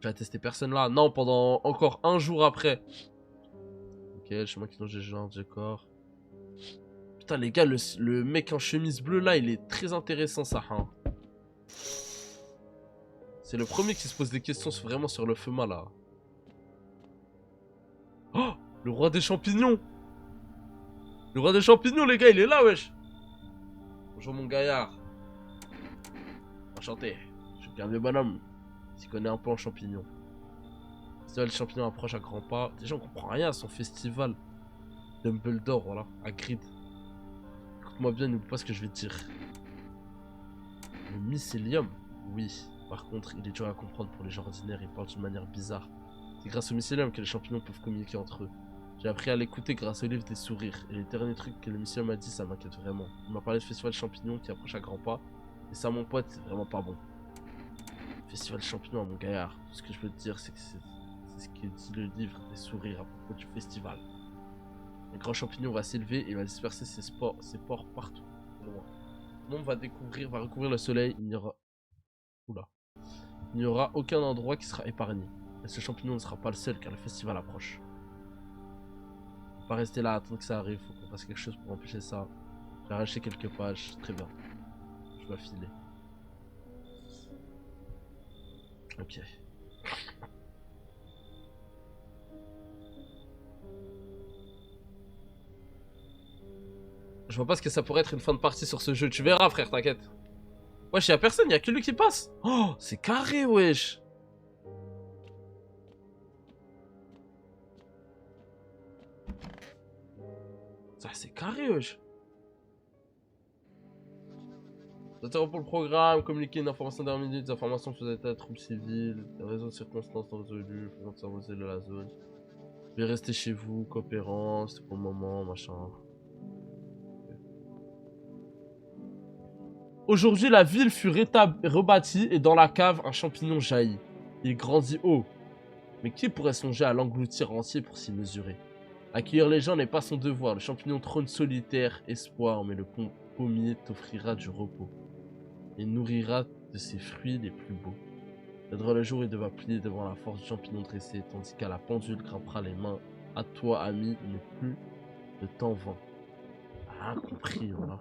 Speaker 1: J'ai testé personne là. Non, pendant encore un jour après. Ok, le chemin qui longe les gens, décor. Putain, les gars, le mec en chemise bleue là, il est très intéressant, ça. Hein. C'est le premier qui se pose des questions vraiment sur le FEMA là. Oh, le roi des champignons. Le roi des champignons, les gars, il est là, wesh. Bonjour, mon gaillard. Enchanté. Je suis bien le bonhomme. S'y connaît un peu en champignons. Festival des champignons approche à grands pas. Déjà, on comprend rien à son festival. Dumbledore, voilà, à Grid. Écoute-moi bien, n'oublie pas ce que je vais te dire. Le mycélium, oui. Par contre, il est dur à comprendre pour les gens ordinaires, il parle d'une manière bizarre. C'est grâce au mycélium que les champignons peuvent communiquer entre eux. J'ai appris à l'écouter grâce au livre des sourires. Et les derniers trucs que le mycélium a dit, ça m'inquiète vraiment. Il m'a parlé de festival des champignons qui approche à grands pas. Et ça, mon pote, c'est vraiment pas bon. Festival des champignons, mon gaillard. Tout ce que je peux te dire, c'est que c'est ce que dit le livre des sourires à propos du festival. Un grand champignon va s'élever et va disperser ses spores partout. Loin. Le monde va recouvrir le soleil. Il n'y aura... Oula. Il n'y aura aucun endroit qui sera épargné. Et ce champignon ne sera pas le seul car le festival approche. Faut pas rester là, attendre que ça arrive. Faut qu'on fasse quelque chose pour empêcher ça. J'ai arraché quelques pages. Très bien. Je dois filer. Ok. Je vois pas ce que ça pourrait être une fin de partie sur ce jeu. Tu verras, frère, t'inquiète. Wesh, y'a personne, y'a que lui qui passe. Oh, c'est carré, wesh. Ça, c'est carré, wesh. Interrompons le programme, communiquer une information dernière minute, des informations faisant état de troubles civils, des raisons de circonstances non résolues, pour s'avancer de la zone. Veuillez rester chez vous, coopérant, c'est pour le moment, machin. Aujourd'hui, la ville fut rebâtie et dans la cave, un champignon jaillit. Il grandit haut. Mais qui pourrait songer à l'engloutir entier pour s'y mesurer? Accueillir les gens n'est pas son devoir. Le champignon trône solitaire, espoir, mais le pommier t'offrira du repos. Il nourrira de ses fruits les plus beaux. Viendra le jour où il devra plier devant la force du champignon dressé, tandis qu'à la pendule grimpera les mains. À toi, ami, il n'est plus de temps vain. Ah, compris, voilà.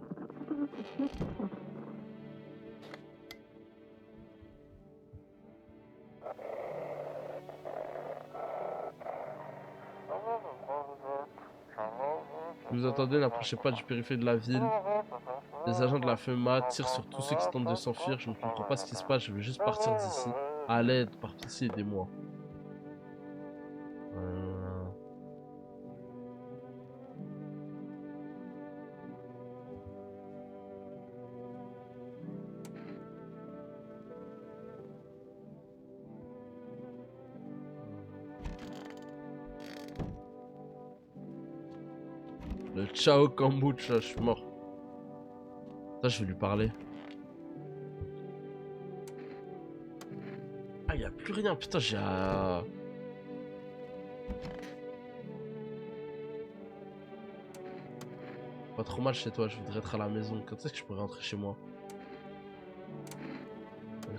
Speaker 1: Si vous attendez, n'approchez pas du périphérie de la ville. Les agents de la FEMA tirent sur tous ceux qui tentent de s'enfuir. Je ne comprends pas ce qui se passe, je veux juste partir d'ici. À l'aide, par pitié, aidez-moi. Le ciao kombucha, je suis mort. Ça, je vais lui parler. Ah, y a plus rien, putain, j'ai... Pas trop mal chez toi, je voudrais être à la maison. Quand est-ce que je pourrais rentrer chez moi?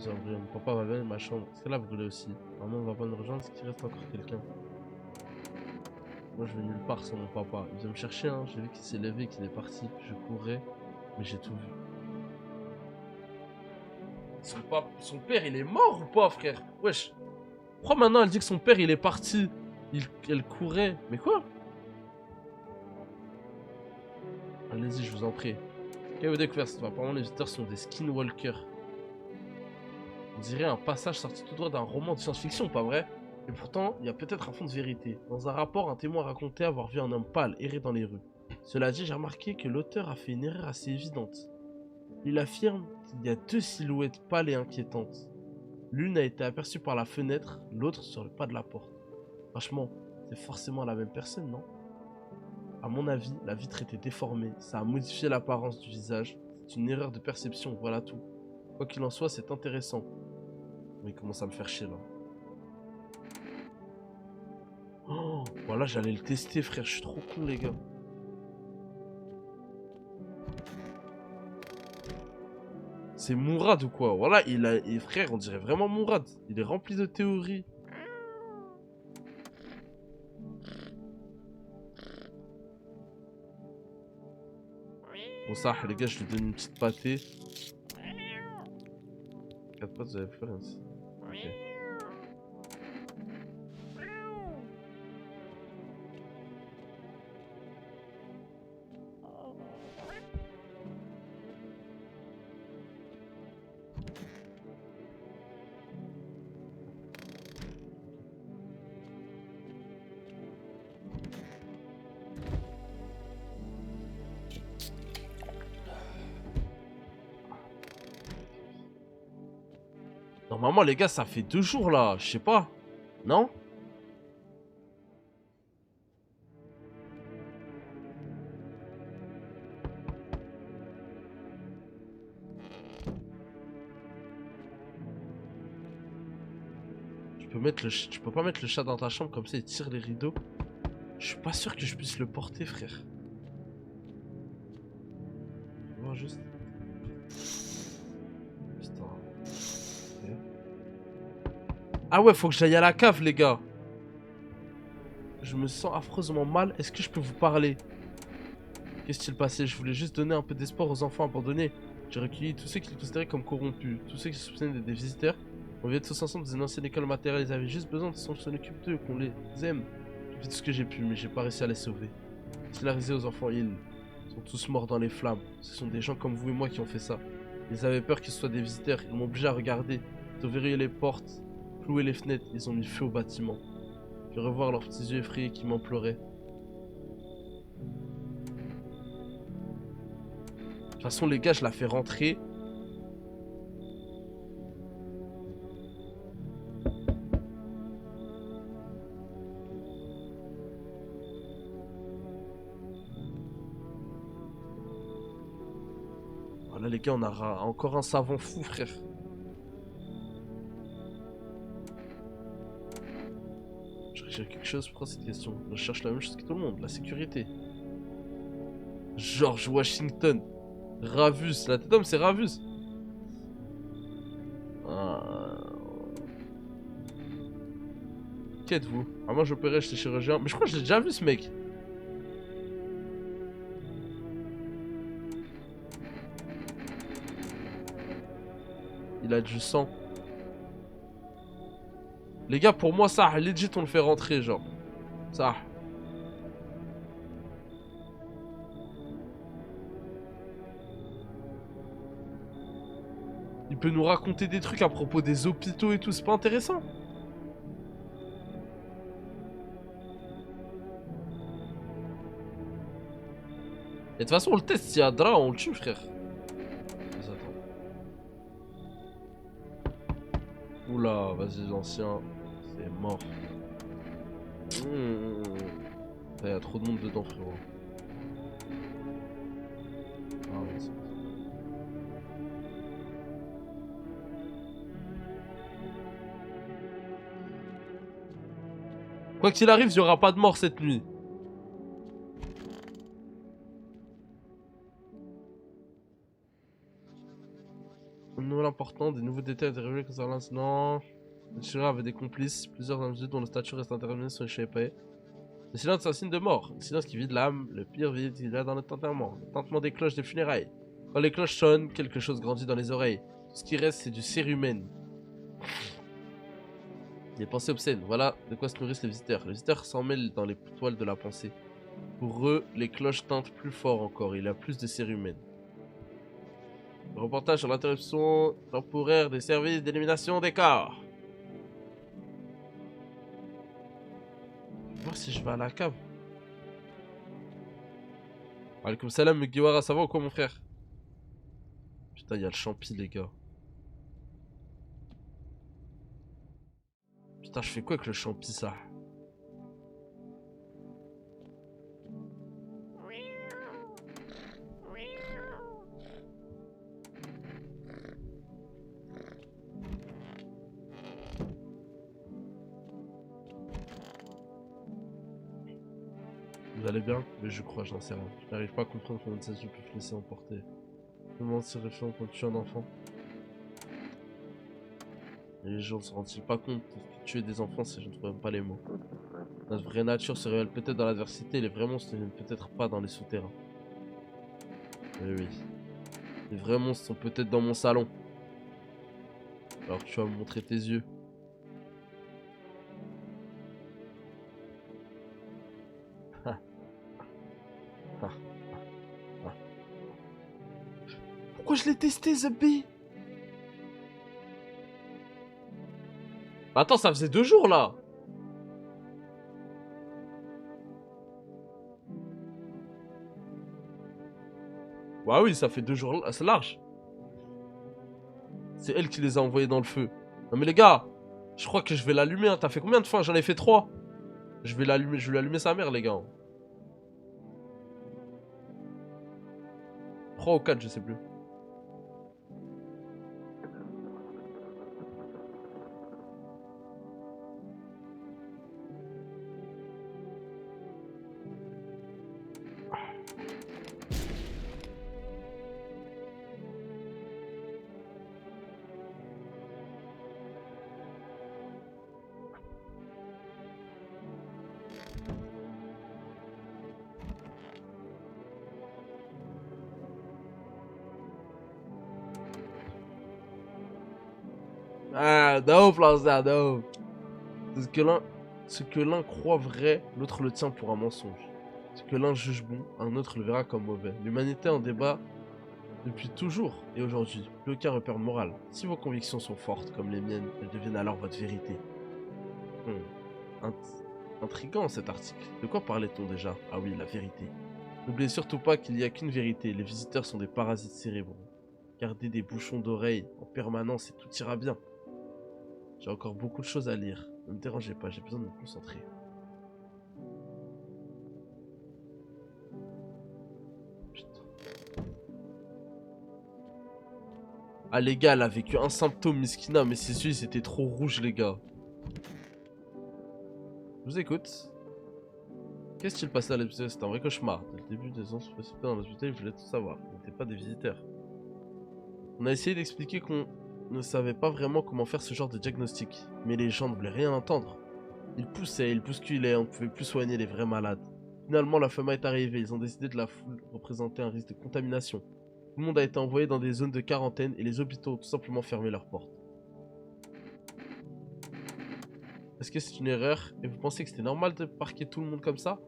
Speaker 1: Mon papa va venir, ma chambre. Est-ce qu'elle a brûlé aussi? Maman va pas me rejoindre, est-ce qu'il reste encore quelqu'un? Moi je vais nulle part sans mon papa. Il vient me chercher, hein. J'ai vu qu'il s'est levé, qu'il est parti. Je courais, mais j'ai tout vu. Son père il est mort ou pas, frère? Wesh. Pourquoi maintenant elle dit que son père il est parti? Elle courait. Mais quoi? Allez-y, je vous en prie. Qu'avez-vous découvert cette fois? Apparemment les visiteurs sont des skinwalkers. On dirait un passage sorti tout droit d'un roman de science-fiction, pas vrai? Et pourtant, il y a peut-être un fond de vérité. Dans un rapport, un témoin racontait avoir vu un homme pâle errer dans les rues. Cela dit, j'ai remarqué que l'auteur a fait une erreur assez évidente. Il affirme qu'il y a deux silhouettes pâles et inquiétantes. L'une a été aperçue par la fenêtre, l'autre sur le pas de la porte. Franchement, c'est forcément la même personne, non? À mon avis, la vitre était déformée, ça a modifié l'apparence du visage. C'est une erreur de perception, voilà tout. Quoi qu'il en soit, c'est intéressant. Mais il commence à me faire chier là. Oh, voilà, j'allais le tester, frère. Je suis trop con, les gars. C'est Mourad ou quoi? Voilà, et frère, on dirait vraiment Mourad. Il est rempli de théories. Bon, ça, les gars, je lui donne une petite pâtée. 4 pattes, vous avez plus rien. Ok. Normalement, les gars, ça fait 2 jours là. Je sais pas. Non? Tu peux pas mettre le chat dans ta chambre comme ça, il tire les rideaux. Je suis pas sûr que je puisse le porter, frère. Je vais voir juste. Putain. Okay. Ah ouais, faut que j'aille à la cave, les gars. Je me sens affreusement mal. Est-ce que je peux vous parler? Qu'est-ce qui s'est passé? Je voulais juste donner un peu d'espoir aux enfants abandonnés. J'ai recueilli tous ceux qui les considéraient comme corrompus, tous ceux qui se soupçonnaient d'être des visiteurs. On vient tous ensemble dans une ancienne école matérielle. Ils avaient juste besoin de s'en occupe d'eux, qu'on les aime. J'ai fait tout ce que j'ai pu, mais j'ai pas réussi à les sauver. Ce qu'il a réalisé aux enfants, ils sont tous morts dans les flammes. Ce sont des gens comme vous et moi qui ont fait ça. Ils avaient peur que ce soit des visiteurs. Ils m'ont obligé à regarder. Ils ont verrouillé les portes, cloué les fenêtres. Ils ont mis feu au bâtiment. Je vais revoir leurs petits yeux effrayés qui m'imploraient. De toute façon, les gars, je la fais rentrer. Voilà les gars, on a encore un savant fou, frère. Je recherche quelque chose, pourquoi cette question? Je cherche la même chose que tout le monde, la sécurité. George Washington. Ravus, la tête d'homme c'est Ravus. Qui êtes-vous? Ah moi j'opérais, j'étais chirurgien. Mais je crois que j'ai déjà vu ce mec. Il a du sang. Les gars, pour moi ça, legit on le fait rentrer genre. Ça. Il peut nous raconter des trucs à propos des hôpitaux et tout, c'est pas intéressant? Et de toute façon, le test, s'il y a Dra, on le tue, frère. Oula, vas-y, l'ancien. C'est mort. Il y a trop de monde dedans, frérot. Ah, ouais, quoi qu'il arrive, il n'y aura pas de mort cette nuit. Une nouvelle importante, des nouveaux détails révélés concernant l'incident. Le tueur avait des complices, plusieurs individus dont le statut reste indéterminé sont échappés. Le silence est un signe de mort, le silence qui vide l'âme, le pire vide qu'il y a dans le enterrement, le tintement des cloches des funérailles. Quand les cloches sonnent, quelque chose grandit dans les oreilles. Tout ce qui reste, c'est du cérumen. Des pensées obscènes, voilà de quoi se nourrissent les visiteurs. Les visiteurs s'en mêlent dans les toiles de la pensée. Pour eux, les cloches tintent plus fort encore, il y a plus de cérumen. Reportage sur l'interruption temporaire des services d'élimination des corps. Je vais voir si je vais à la cave. Alaikum salam, Mugiwara, ça va ou quoi, mon frère? Putain, il y a le champi, les gars. Putain, je fais quoi avec le champi, ça? Vous allez bien? Mais je crois, j'en sais rien. Je n'arrive pas à comprendre comment une sensation peut se laisser emporter. Comment se référent quand tu es un enfant? Et les gens ne se rendent-ils pas compte que tuer des enfants, je ne trouve même pas les mots. Notre vraie nature se révèle peut-être dans l'adversité, les vrais monstres ne viennent peut-être pas dans les souterrains. Eh oui. Les vrais monstres sont peut-être dans mon salon. Alors tu vas me montrer tes yeux. Pourquoi je l'ai testé, Zebby? Attends, ça faisait 2 jours là. Bah oui, ça fait 2 jours, c'est large. C'est elle qui les a envoyés dans le feu. Non mais les gars, je crois que je vais l'allumer. Hein. T'as fait combien de fois? J'en ai fait 3. Je vais l'allumer, je vais lui allumer sa mère, les gars. 3 ou 4, je sais plus. Ah, dope, là, dope. Ce que l'un croit vrai, l'autre le tient pour un mensonge. Ce que l'un juge bon, un autre le verra comme mauvais. L'humanité en débat depuis toujours et aujourd'hui. Plus aucun repère moral. Si vos convictions sont fortes comme les miennes, elles deviennent alors votre vérité. Intriguant cet article. De quoi parlait-on déjà? Ah oui, la vérité. N'oubliez surtout pas qu'il n'y a qu'une vérité. Les visiteurs sont des parasites cérébraux. Gardez des bouchons d'oreilles en permanence et tout ira bien. J'ai encore beaucoup de choses à lire. Ne me dérangez pas, j'ai besoin de me concentrer. Putain. Ah les gars, elle a vécu un symptôme, Miskina, mais ses yeux, ils étaient trop rouges, les gars. Je vous écoute. Qu'est-ce qu'il passait à l'hôpital? C'était un vrai cauchemar. Dès le début des ans, se précipitaient dans l'hôpital, ils voulaient tout savoir. Ils n'étaient pas des visiteurs. On a essayé d'expliquer qu'on ne savait pas vraiment comment faire ce genre de diagnostic. Mais les gens ne voulaient rien entendre. Ils poussaient, ils bousculaient, on ne pouvait plus soigner les vrais malades. Finalement, la FEMA est arrivée. Ils ont décidé de la foule représenter un risque de contamination. Tout le monde a été envoyé dans des zones de quarantaine et les hôpitaux ont tout simplement fermé leurs portes. Est-ce que c'est une erreur? Et vous pensez que c'était normal de parquer tout le monde comme ça?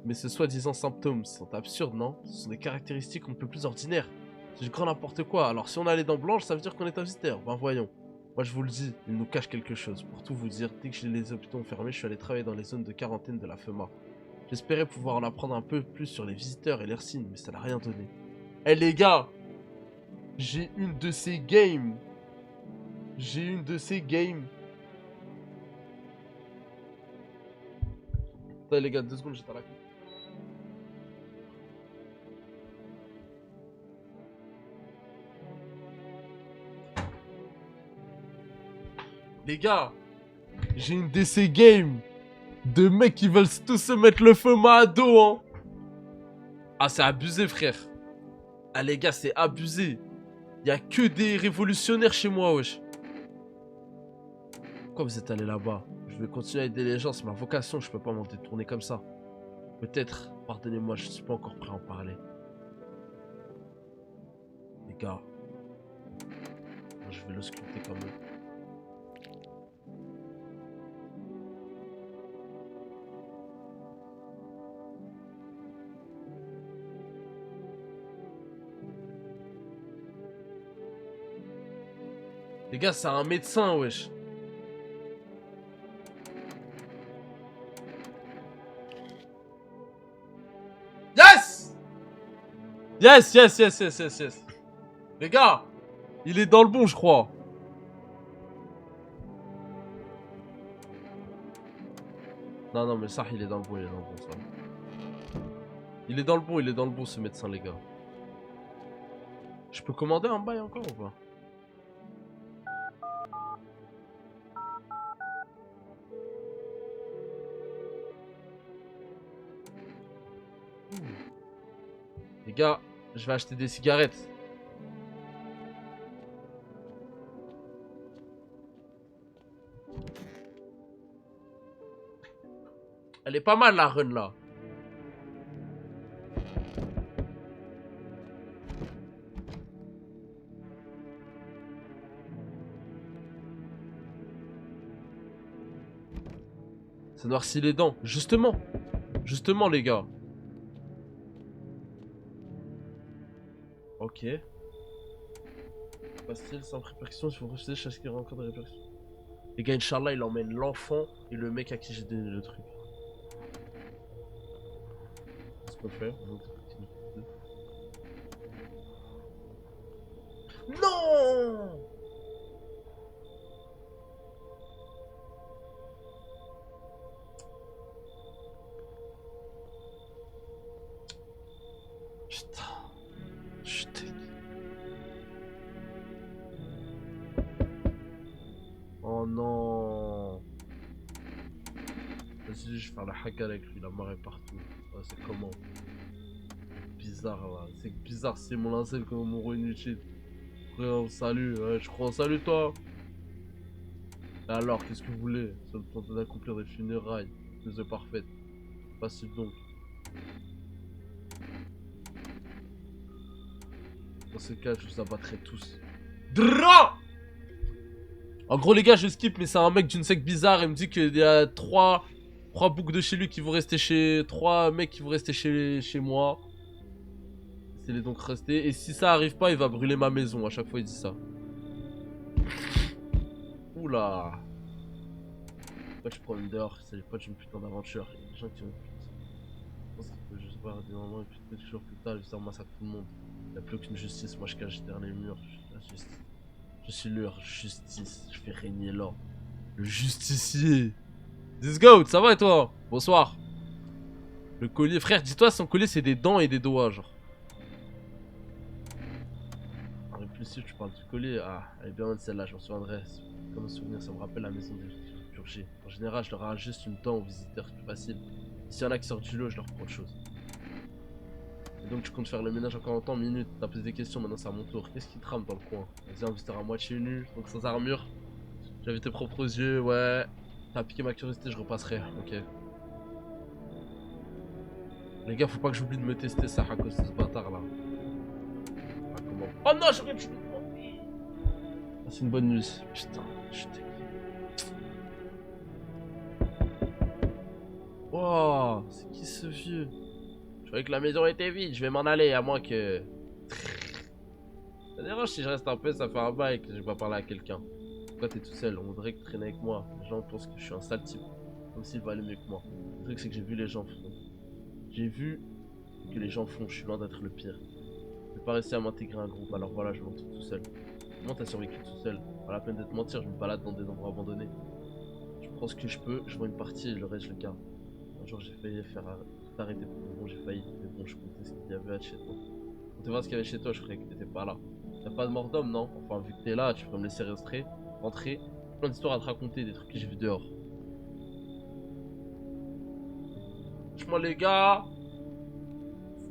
Speaker 1: Mais ces soi-disant symptômes sont absurdes, non? Ce sont des caractéristiques un peu plus ordinaires. C'est du grand n'importe quoi. Alors si on a les dents blanches, ça veut dire qu'on est un visiteur. Ben voyons. Moi je vous le dis, ils nous cachent quelque chose. Pour tout vous dire, dès que les hôpitaux ont fermé, je suis allé travailler dans les zones de quarantaine de la FEMA. J'espérais pouvoir en apprendre un peu plus sur les visiteurs et leurs signes, mais ça n'a rien donné. Eh les gars, j'ai une de ces games. J'ai une de ces games. Attends les gars, 2 secondes, j'étais à la coupe. Les gars, j'ai une de ces games de mecs qui veulent tous se mettre le feu à dos, hein. Ah, c'est abusé, frère. Ah, les gars, c'est abusé. Y'a que des révolutionnaires chez moi, wesh. Pourquoi vous êtes allé là-bas? Je vais continuer à aider les gens, c'est ma vocation, je peux pas m'en détourner comme ça. Peut-être, pardonnez-moi, je suis pas encore prêt à en parler. Les gars, moi, je vais l'ausculter quand même. Les gars, c'est un médecin, wesh. Yes! Yes, yes, yes, yes, yes, yes. Les gars, il est dans le bon, je crois. Non, non, mais ça, il est dans le bon, il est dans le bon, ça. Il est dans le bon, il est dans le bon, ce médecin, les gars. Je peux commander un bail encore ou pas? Les gars, je vais acheter des cigarettes. Elle est pas mal la run là. Ça noircit les dents. Justement. Justement les gars. Ok. Pastille sans répercussion, il faut refuser chaque qui rencontre des répercussions. Les gars, Inch'Allah, il emmène l'enfant et le mec à qui j'ai donné le truc. Qu'est-ce qu'on fait? Non! Putain. Putain. Oh non. Vas-y, je vais faire la hack avec lui, la marée partout. Ouais, c'est comment? Bizarre là. C'est bizarre, c'est mon lancel comme mon inutile. Frère, salut, ouais, je crois. Salut toi. Et alors, qu'est-ce que vous voulez? Ça me tente d'accomplir des funérailles. Plus parfaite. Facile donc. Dans ce cas, je vous abattrai tous. Dra! En gros, les gars, je skip, mais c'est un mec d'une secte bizarre. Il me dit qu'il y a trois boucs de chez lui qui vont rester chez. 3 mecs qui vont rester chez moi. Il est donc resté. Et si ça arrive pas, il va brûler ma maison. À chaque fois, il dit ça. Oula. Pourquoi je prends une dehors? C'est pas une putain d'aventure. Il y a des gens qui ont. Je pense qu'il faut juste voir des moments et puis peut-être jours plus tard, ils massacrent tout le monde. Il n'y a plus aucune justice. Moi, je cache derrière les murs. Je suis leur justice. Je fais régner l'ordre. Le justicier. This goat, ça va et toi? Bonsoir. Le collier. Frère, dis-toi, son collier, c'est des dents et des doigts, genre. plus si tu parles du collier, ah, elle est bien bonne celle-là, je m'en souviendrai. Comme un souvenir, ça me rappelle la maison des Purgés. En général, je leur arrache juste une dent aux visiteurs, c'est plus facile. S'il y en a qui sortent du lot, je leur prends autre chose. Et donc tu comptes faire le ménage encore longtemps, minutes, t'as posé des questions, maintenant c'est à mon tour. Qu'est-ce qui trame dans le coin? Vas-y, un visiteur à moitié nu, donc sans armure. J'avais tes propres yeux, ouais. T'as piqué ma curiosité, je repasserai, ok. Les gars, faut pas que j'oublie de me tester ça à cause de ce bâtard là. Ah, comment? Oh non, j'aurais dû le demander. Ah, c'est une bonne nuit. Putain, je suis dégoûté. Oh, c'est qui ce vieux? Je croyais que la maison était vide, je vais m'en aller, à moins que... Ça dérange si je reste un peu, ça fait un bail que je vais pas parler à quelqu'un. Pourquoi t'es tout seul? On voudrait que tu traînes avec moi. Les gens pensent que je suis un sale type. Comme s'il valait mieux que moi. Le truc c'est que j'ai vu les gens font. J'ai vu que les gens font, je suis loin d'être le pire. Je vais pas réussi à m'intégrer à un groupe, alors voilà, je me retrouve tout seul. Comment t'as survécu tout seul? Pas la peine de te mentir, je me balade dans des endroits abandonnés. Je prends ce que je peux, je vends une partie et le reste je le garde. Un jour j'ai failli faire tout arrêter pour bon, j'ai failli, mais bon, je comptais ce qu'il y avait chez toi. Je comptais voir ce qu'il y avait chez toi, je croyais que t'étais pas là. Y'a pas de mort d'homme, non? Enfin, vu que t'es là, tu peux me laisser rentrer. Plein d'histoires à te raconter, des trucs que j'ai vu dehors. Franchement, les gars,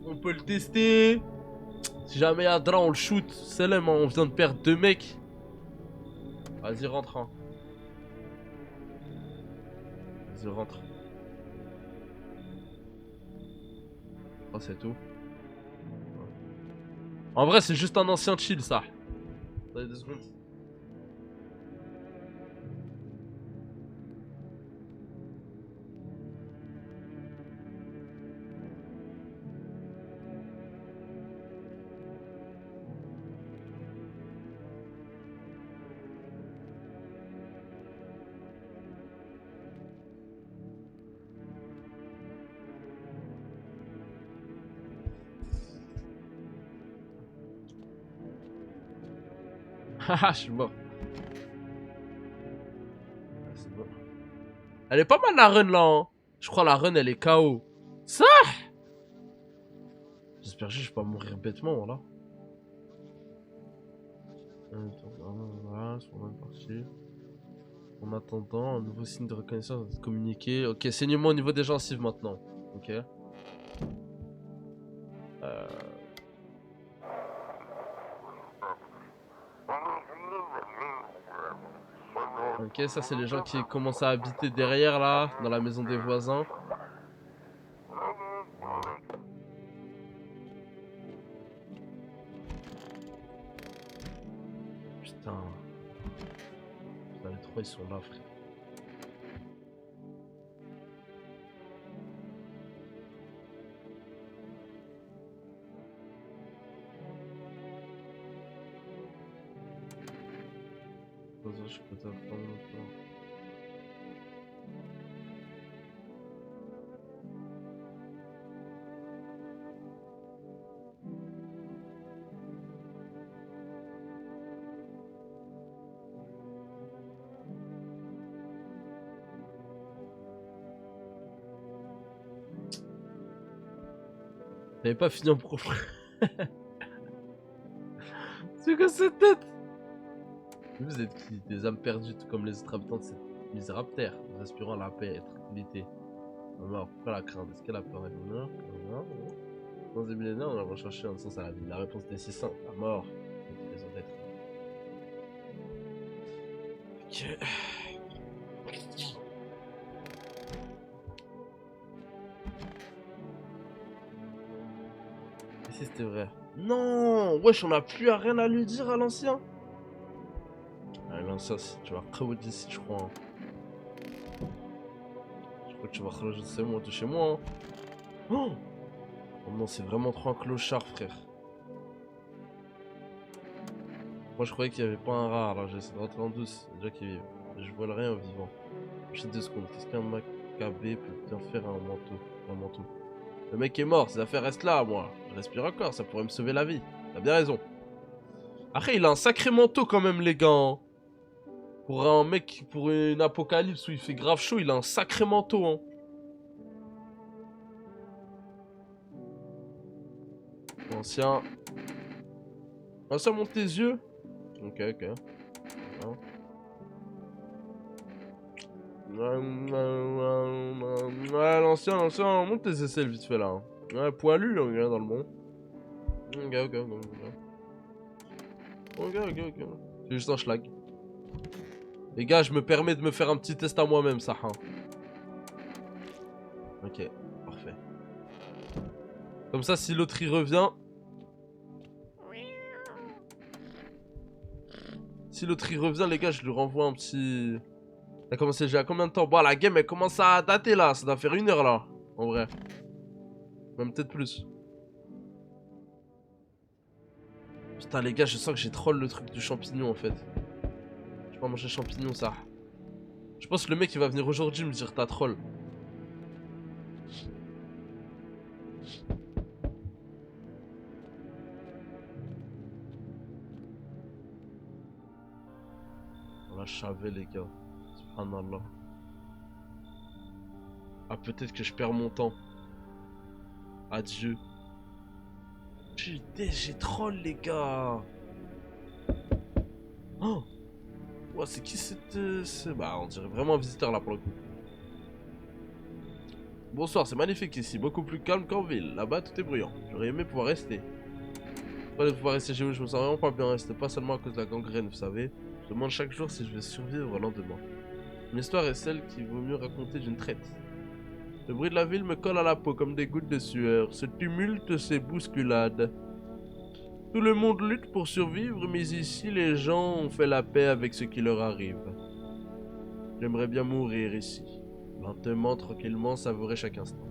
Speaker 1: on peut le tester. Si jamais y'a Dra, on le shoot. Selem, on vient de perdre 2 mecs. Vas-y, rentre, hein. Vas-y, rentre. Oh, c'est tout. En vrai, c'est juste un ancien chill, ça. Attendez 2 secondes. Haha, je suis mort. Ah, c'est bon. Elle est pas mal la run là, hein. Je crois la run elle est KO. Ça? J'espère juste que je vais pas mourir bêtement là. Voilà, sur la même partie. En attendant, un nouveau signe de reconnaissance va être communiqué. Ok, saigne-moi au niveau des gencives maintenant. Ok. Ok, ça c'est les gens qui commencent à habiter derrière là, dans la maison des voisins. Putain. Putain, les trois ils sont là, frère. Je peux t'apprendre longtemps. T'avais pas fini en pro. C'est quoi cette tête? Vous êtes qui? Des âmes perdues, tout comme les autres habitants de cette misérable terre, aspirant à la paix et la tranquillité. Ma mort, pourquoi la crainte? Est-ce qu'elle a peur et l'honneur? Dans des millénaires, on a recherché un sens à la vie. La réponse était si simple, la mort. Raison d'être. Ok. Et si c'était vrai? Non! Wesh, on a plus à rien à lui dire à l'ancien? Ah, l'ancien, tu vas recaud d'ici, je crois. Hein. Je crois que tu vas rejeter moi de chez moi. Hein. Oh! Oh non, c'est vraiment trop un clochard, frère. Moi, je croyais qu'il n'y avait pas un rat, là. J'essaie de rentrer en douce. Déjà qu'il vive. Je vole rien au vivant. J'ai 2 secondes. Qu'est-ce qu'un macabé peut bien faire à un manteau? Un manteau. Le mec est mort, ses affaires restent là, moi. Je respire encore, ça pourrait me sauver la vie. T'as bien raison. Après, il a un sacré manteau quand même, les gars. Hein. Pour un mec, pour une apocalypse où il fait grave chaud, il a un sacré manteau. Hein. Ancien. Ah, ça monte tes yeux? Ok, ok. Hein. Ouais, l'ancien, monte tes aisselles vite fait là. Hein. Ouais, poilu, on est dans le bon. Ok, ok, ok. Ok, ok, ok. C'est juste un schlag. Les gars, je me permets de me faire un petit test à moi-même, ça. Hein. Ok, parfait. Comme ça, si l'autre y revient. Si l'autre y revient, les gars, je lui renvoie un petit. Ça a commencé déjà à combien de temps? Bon, la game elle commence à dater là. Ça doit faire 1 heure là. En vrai. Même peut-être plus. Putain, les gars, je sens que j'ai troll le truc du champignon en fait. Je vais pas manger champignon, ça. Je pense que le mec il va venir aujourd'hui me dire t'as troll. Voilà, je savais, les gars. Subhanallah. Ah, peut-être que je perds mon temps. Adieu. Putain, j'ai troll, les gars. Oh, ouais, c'est qui cette. Bah, on dirait vraiment un visiteur là pour le coup. Bonsoir, c'est magnifique ici, beaucoup plus calme qu'en ville. Là-bas, tout est bruyant. J'aurais aimé pouvoir rester. Pas de pouvoir rester chez vous, je me sens vraiment pas bien. C'était pas seulement à cause de la gangrène, vous savez. Je demande chaque jour si je vais survivre au lendemain. Une histoire est celle qu'il vaut mieux raconter d'une traite. Le bruit de la ville me colle à la peau comme des gouttes de sueur. Ce tumulte, ces bousculades. Tout le monde lutte pour survivre, mais ici, les gens ont fait la paix avec ce qui leur arrive. J'aimerais bien mourir ici. Lentement, tranquillement, savourer chaque instant.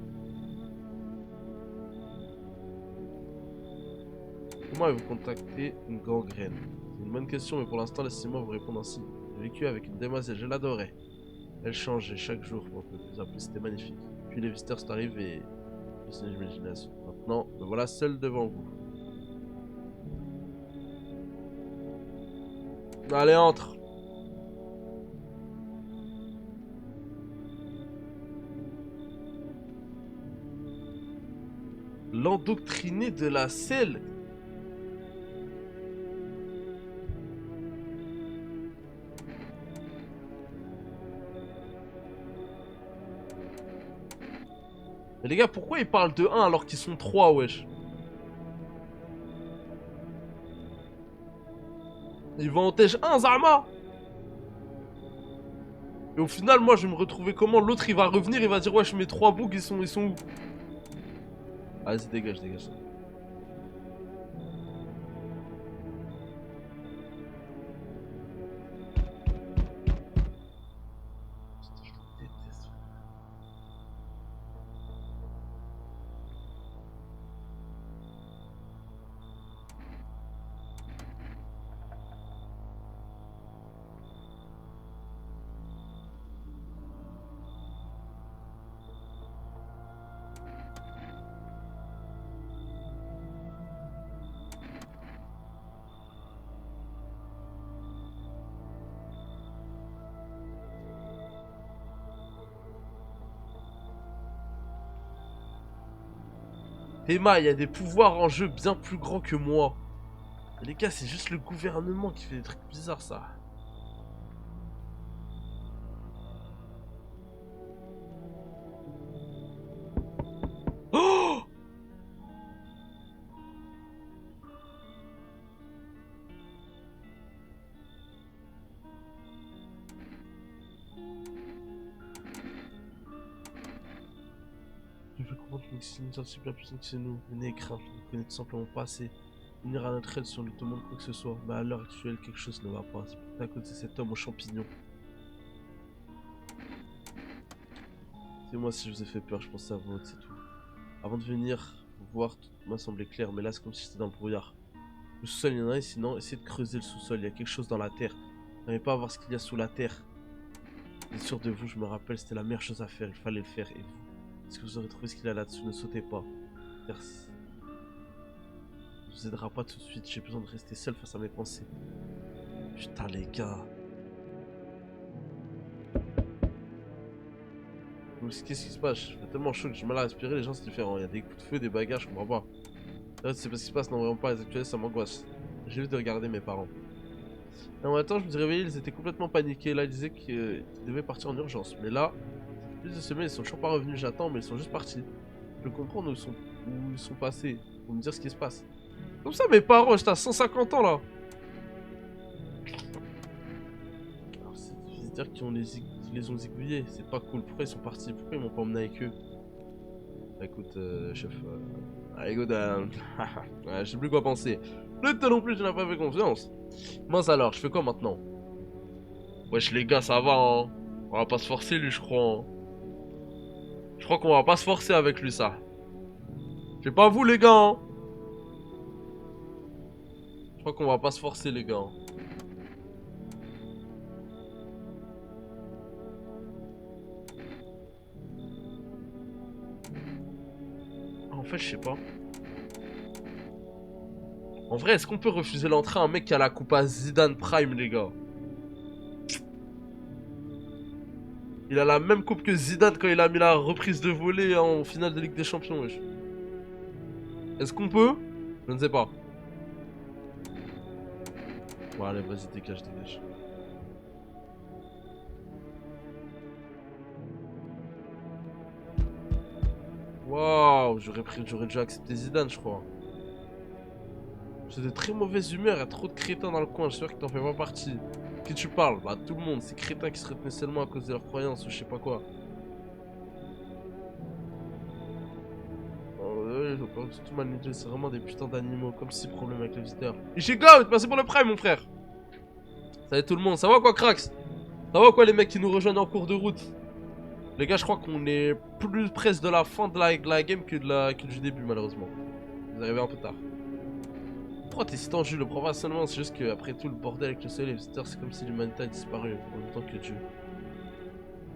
Speaker 1: Comment avez-vous contacté une gangrène? C'est une bonne question, mais pour l'instant, laissez-moi vous répondre ainsi. J'ai vécu avec une demoiselle, je l'adorais. Elle changeait chaque jour pour un peu plus en plus, c'était magnifique. Puis les visiteurs sont arrivés et c'est une imagination. Maintenant, me voilà seul devant vous. Allez, entre! L'endoctriné de la selle. Mais les gars, pourquoi ils parlent de 1 alors qu'ils sont 3, wesh? Ils vont en tèche 1, Zama! Et au final, moi, je vais me retrouver comment? L'autre, il va revenir, il va dire, wesh, mes 3 bougs, ils sont où? Vas-y, dégage, dégage. Putain, je déteste. Emma, il y a des pouvoirs en jeu bien plus grands que moi. Mais les gars, c'est juste le gouvernement qui fait des trucs bizarres, ça. Oh! Je veux comprendre que c'est une sorte bien puissante que c'est nous. Venez craindre, vous ne connaissez tout simplement pas assez. Venir à notre aide si on lui demande quoi que ce soit. Mais à l'heure actuelle, quelque chose ne va pas. C'est peut-être à cause de cet homme aux champignons. C'est moi si je vous ai fait peur, je pensais à vous, c'est tout. Avant de venir vous voir, tout m'a semblé clair, mais là c'est comme si j'étais dans le brouillard. Le sous-sol, il y en a, et sinon, essayez de creuser le sous-sol, il y a quelque chose dans la terre. N'arrivez pas à voir ce qu'il y a sous la terre. Bien sûr de vous, je me rappelle, c'était la meilleure chose à faire, il fallait le faire. Et vous, est-ce que vous aurez trouvé ce qu'il y a là-dessus? Ne sautez pas. Merci. Ça vous aidera pas tout de suite, j'ai besoin de rester seul face à mes pensées. Putain les gars. Qu'est-ce qui se passe? Je fais tellement chaud que j'ai mal à respirer, les gens c'est différent. Il y a des coups de feu, des bagarres, je comprends pas. C'est parce qu'il se passe, non vraiment pas, les actuels ça m'angoisse. J'ai juste de regarder mes parents. Et en même temps, je me suis réveillé, ils étaient complètement paniqués. Là, ils disaient qu'ils devaient partir en urgence. Mais là, plus de semaines, ils sont toujours pas revenus. J'attends, mais ils sont juste partis. Je veux comprendre où ils sont passés. Pour me dire ce qui se passe. Comme ça, mes parents, j'étais à 150 ans là. Alors, c'est dire qu'ils les ont zigouillés. C'est pas cool. Pourquoi ils sont partis? Pourquoi ils m'ont pas emmené avec eux? Bah, écoute, chef. Écoute, ouais, je sais plus quoi penser. Le toi non plus, tu n'as pas fait confiance. Mince alors, je fais quoi maintenant? Wesh les gars, ça va hein. On va pas se forcer lui, je crois. Hein. Je crois qu'on va pas se forcer avec lui, ça. C'est pas vous les gars. Hein. Je crois qu'on va pas se forcer les gars. Hein. En fait, je sais pas. En vrai, est-ce qu'on peut refuser l'entrée à un mec qui a la coupe à Zidane Prime, les gars? Il a la même coupe que Zidane quand il a mis la reprise de volée en finale de Ligue des Champions, wesh. Est-ce qu'on peut? Je ne sais pas. Bon, allez, vas-y, dégage, dégage. Waouh, j'aurais dû accepter Zidane, je crois. C'est de très mauvaise humeur, il y a trop de crétins dans le coin, je suis sûr que t'en fais pas partie. Qui tu parles? Bah tout le monde, ces crétins qui se retenaient seulement à cause de leurs croyances ou je sais pas quoi. Oh, ouais, je pense que tout mal c'est vraiment des putains d'animaux, comme si problème avec les visiteurs. Ishigo, merci pour le prime mon frère. Salut tout le monde, ça va quoi Krax? Ça va quoi les mecs qui nous rejoignent en cours de route? Les gars, je crois qu'on est plus presque de la fin de la game que du début malheureusement. Vous arrivez un peu tard. Pourquoi t'es si tendu? Le prends pas seulement, c'est juste qu'après tout le bordel avec le soleil et les visiteurs, c'est comme si l'humanité a disparu en même temps que Dieu.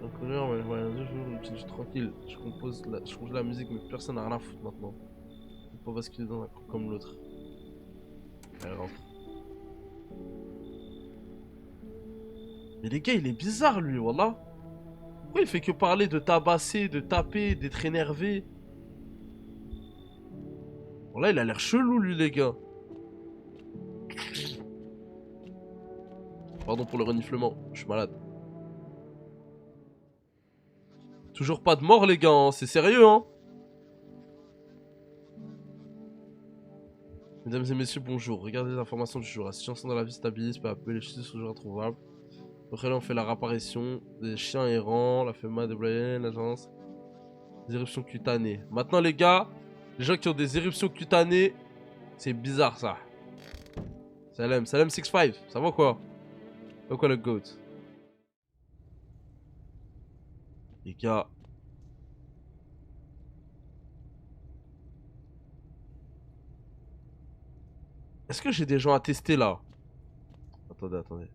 Speaker 1: Donc honneur, mais voilà, 2 jours, une petite vie tranquille. Je compose la musique, mais personne n'a rien à foutre maintenant. Faut pas basculer dans un coup comme l'autre. Elle rentre. Mais les gars, il est bizarre lui, voilà. Pourquoi il fait que parler de tabasser, de taper, d'être énervé? Voilà, il a l'air chelou lui, les gars. Pardon pour le reniflement, je suis malade. Toujours pas de mort, les gars, hein. C'est sérieux, hein. Mesdames et messieurs, bonjour. Regardez les informations du jour. La situation dans la vie stabilise, peu à peu, les choses sont toujours introuvables. Après là, on fait la réapparition des chiens errants, la FEMA déployée, l'agence. Des éruptions cutanées. Maintenant, les gars, les gens qui ont des éruptions cutanées, c'est bizarre ça. Salem 65, ça va quoi? Ça va quoi le goat? Les gars. Est-ce que j'ai des gens à tester là? Attendez, attendez.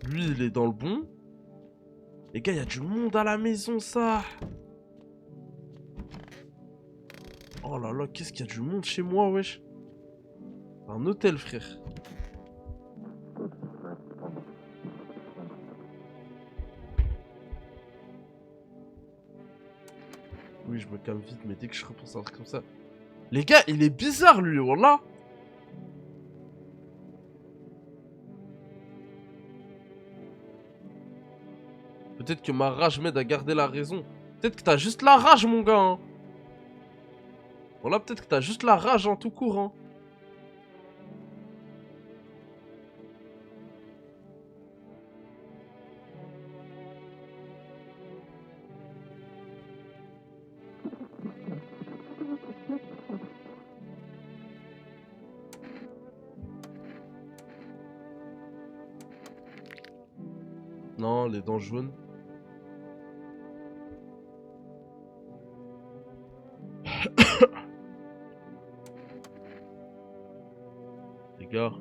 Speaker 1: Lui, il est dans le bon. Les gars, il y a du monde à la maison, ça. Oh là là, qu'est-ce qu'il y a du monde chez moi, wesh. Un hôtel, frère. Oui, je me calme vite, mais dès que je repense à un truc comme ça... Les gars, il est bizarre, lui, voilà. Peut-être que ma rage m'aide à garder la raison. Peut-être que t'as juste la rage, mon gars, hein. Voilà, peut-être que t'as juste la rage en tout court, hein. Non, les dents jaunes. Les gars.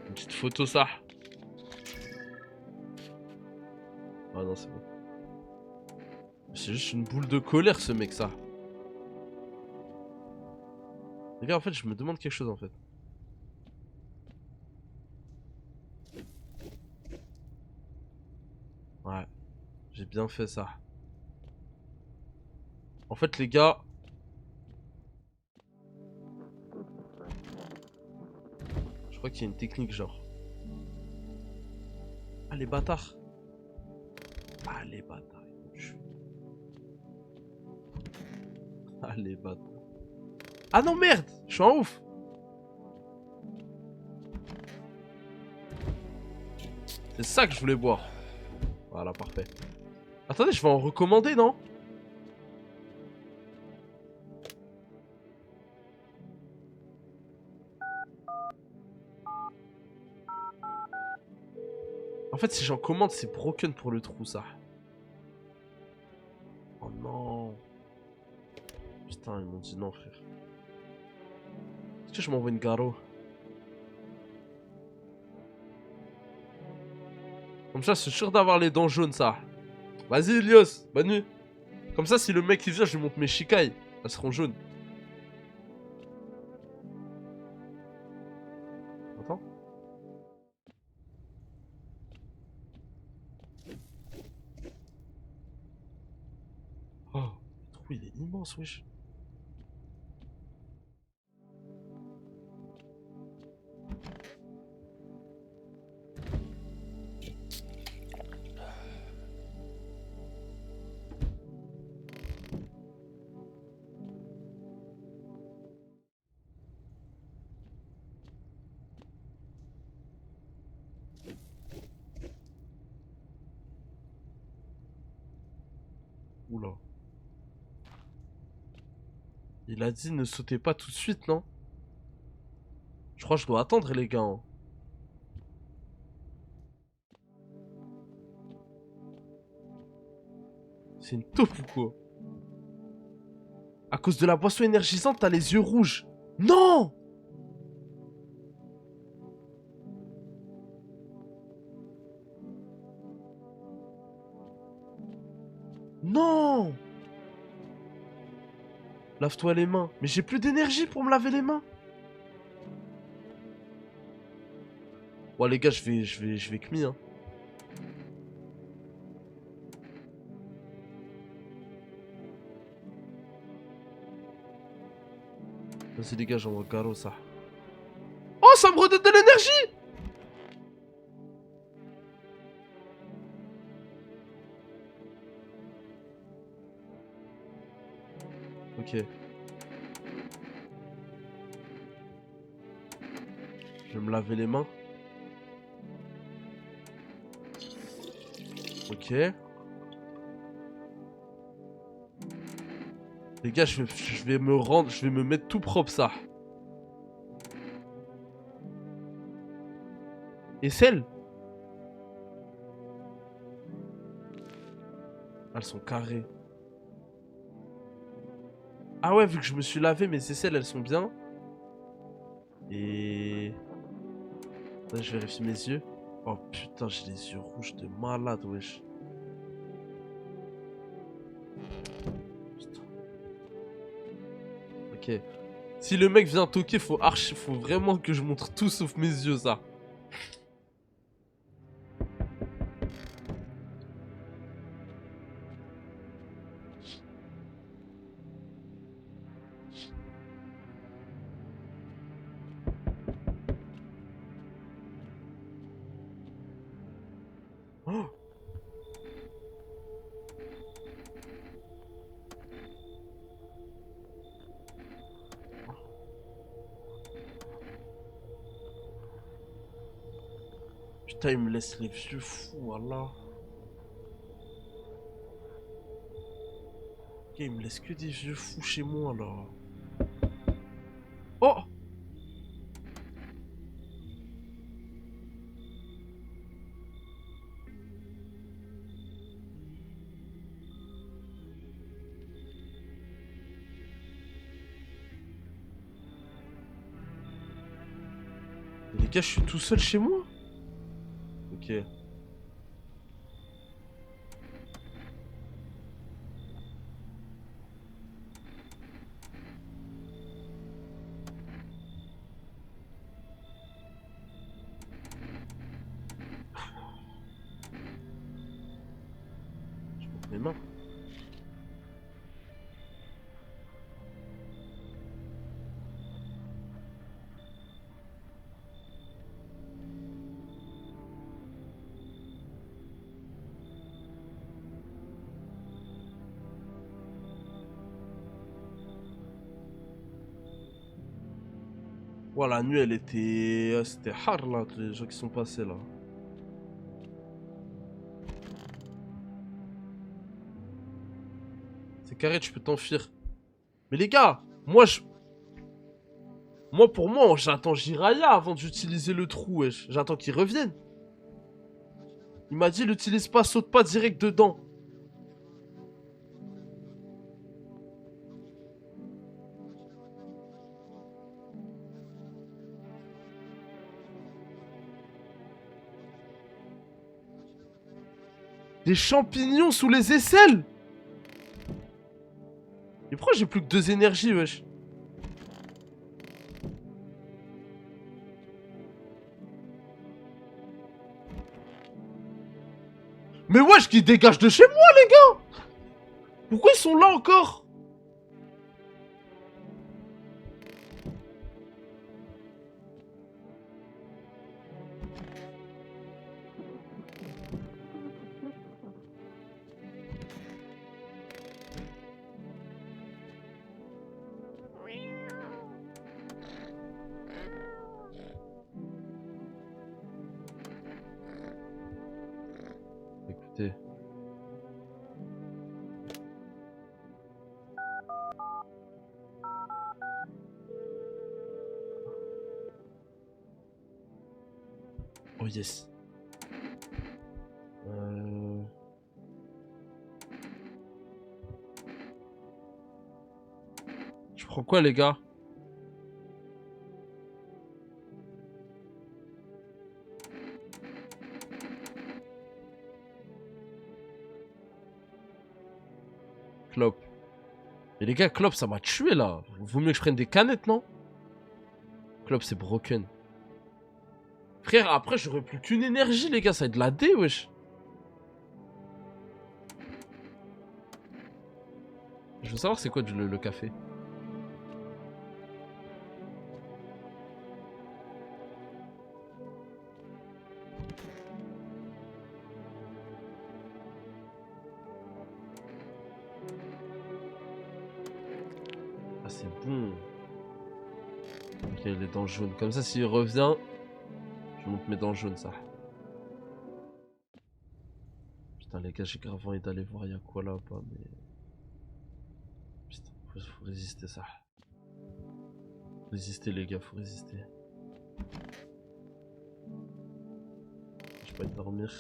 Speaker 1: Une petite photo, ça. Ah non, c'est bon. C'est juste une boule de colère, ce mec, ça. Les gars, en fait, je me demande quelque chose, en fait. Ouais. J'ai bien fait ça. En fait, les gars... Je crois qu'il y a une technique, genre... Ah, les bâtards. Ah, les bâtards. Ah, les bâtards. Ah non, merde! Je suis en ouf! C'est ça que je voulais boire. Voilà, parfait. Attendez, je vais en recommander, non? En fait, si j'en commande, c'est broken pour le trou, ça. Oh non. Putain, ils m'ont dit non, frère. Est-ce que je m'envoie une garo? Comme ça, c'est sûr d'avoir les dents jaunes, ça. Vas-y, Ilios, bonne nuit. Comme ça, si le mec il vient, je lui montre mes shikai. Elles seront jaunes. Attends. Oh, le trou il est immense, wesh. Oula. Il a dit ne sautez pas tout de suite, non? Je crois que je dois attendre, les gars. Hein. C'est une taupe ou quoi? À cause de la boisson énergisante, t'as les yeux rouges. Non! Non! Lave-toi les mains. Mais j'ai plus d'énergie pour me laver les mains. Bon, les gars, je vais kmi, hein. Vas-y, les gars, j'envoie Garo, ça. Oh, ça me redonne de l'énergie! Ok. Je vais me laver les mains. Ok. Les gars, je vais me rendre, je vais me mettre tout propre, ça. Et celles? Elles sont carrées. Ah ouais, vu que je me suis lavé, mes aisselles, elles sont bien. Et... Là, je vérifie mes yeux. Oh putain, j'ai les yeux rouges de malade, wesh. Putain. Ok. Si le mec vient toquer, faut vraiment que je montre tout sauf mes yeux, ça. Oh. Putain, il me laisse les yeux fous, voilà. Ok, il me laisse que des yeux fous chez moi, là. Oh! Les gars, je suis tout seul chez moi? Ok. Je monte mes mains. Ouais, la nuit, elle était... C'était hard, là, les gens qui sont passés, là. C'est carré, tu peux t'enfuir. Mais les gars, moi, pour moi, j'attends Jiraya avant d'utiliser le trou, wesh. J'attends qu'il revienne. Il m'a dit, l'utilise pas, saute pas direct dedans. Des champignons sous les aisselles. Et pourquoi j'ai plus que 2 énergies, wesh? Mais wesh, qu'ils dégagent de chez moi, les gars! Pourquoi ils sont là encore? Écoutez. Oh yes. Je prends quoi, les gars? Clope. Mais les gars, Clope, ça m'a tué, là. Vaut mieux que je prenne des canettes, non? Clope, c'est broken. Frère, après, j'aurais plus qu'une énergie, les gars. Ça va être de la D, wesh. Je veux savoir c'est quoi le café. Ah, c'est bon. Ok, les dents jaunes. Comme ça, s'il revient, je monte mes dents jaunes, ça. Putain, les gars, j'ai grave envie d'aller voir y'a quoi là-bas, mais... Putain, faut résister, ça. Faut résister, les gars, faut résister. Je peux pas dormir.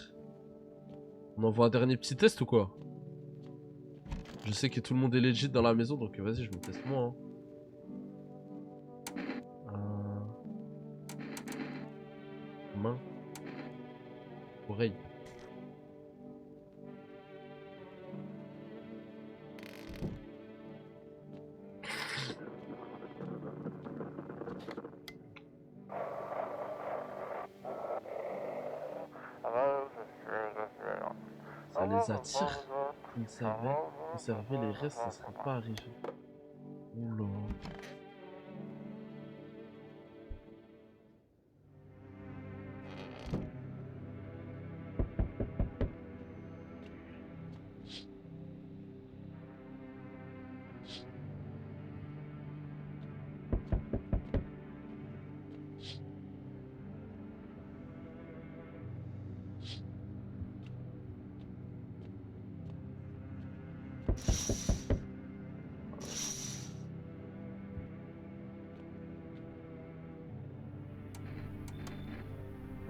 Speaker 1: On envoie un dernier petit test ou quoi? Je sais que tout le monde est legit dans la maison, donc vas-y, je me teste moi. Hein. Main. Oreille. Ça les attire. Conserver les restes, ça serait pas arrivé. Oula.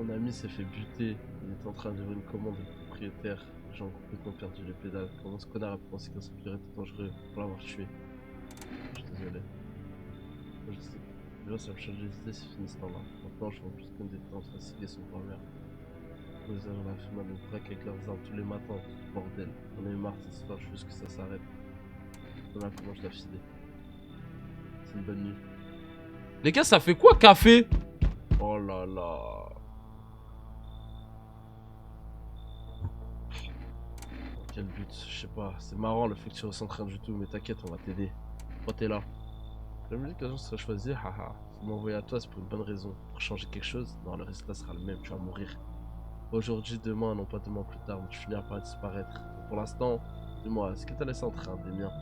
Speaker 1: Mon ami s'est fait buter. Il est en train de faire une commande au propriétaire. Les gens ont complètement perdu les pédales. Comment ce connard a pensé qu'un supérieur était dangereux pour l'avoir tué? Je suis désolé. Moi, je sais. Déjà, ça me change les idées, c'est fini ce temps-là. Maintenant, je vois plus comme des temps fatigués son grand-mère. Les agents de la FEMA nous braquent avec leurs armes tous les matins. Bordel. On a eu marre de cette histoire, je veux juste que ça s'arrête. Voilà comment je l'ai filé. C'est une bonne nuit. Les gars, ça fait quoi, café? Oh là là. Quel but? Je sais pas. C'est marrant le fait que tu ressentes rien du tout, mais t'inquiète, on va t'aider. Toi, t'es là. La musique, l'agent sera choisi, haha. Si vous m'envoyez à toi, c'est pour une bonne raison. Pour changer quelque chose, non, le résultat sera le même, tu vas mourir. Aujourd'hui, demain, non pas demain plus tard, mais tu finiras par disparaître. Pour l'instant, dis-moi, est-ce que t'as laissé entrer un des miens?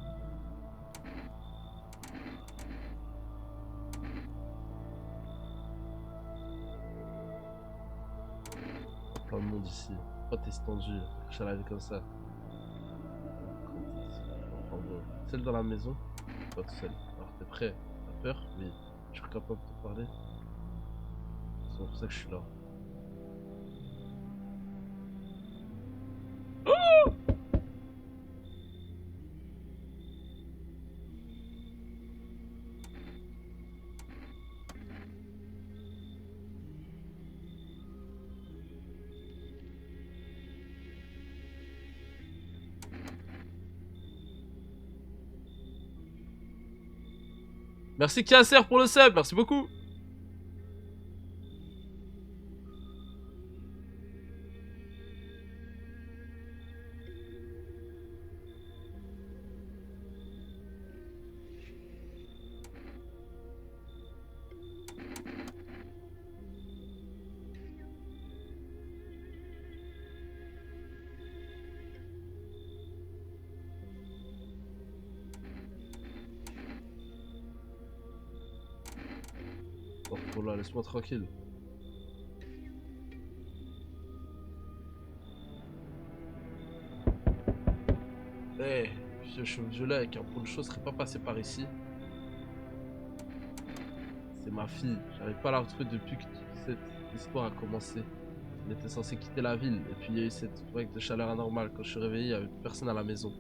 Speaker 1: pas de monde ici. Pourquoi t'es tendu? Je suis à la vie comme ça. Enfin bon. Seul dans la maison? Pas tout seul. Alors t'es prêt? T'as peur? Oui. Je suis capable de te parler. C'est pour ça que je suis là. Merci Kiaser pour le sub, merci beaucoup. Oh là, laisse-moi tranquille. Eh, je suis violet avec un poncho, serait pas passé par ici. C'est ma fille, j'arrive pas à la retrouver depuis que cette histoire a commencé. On était censé quitter la ville, et puis il y a eu cette vague de chaleur anormale. Quand je suis réveillé, il y avait personne à la maison.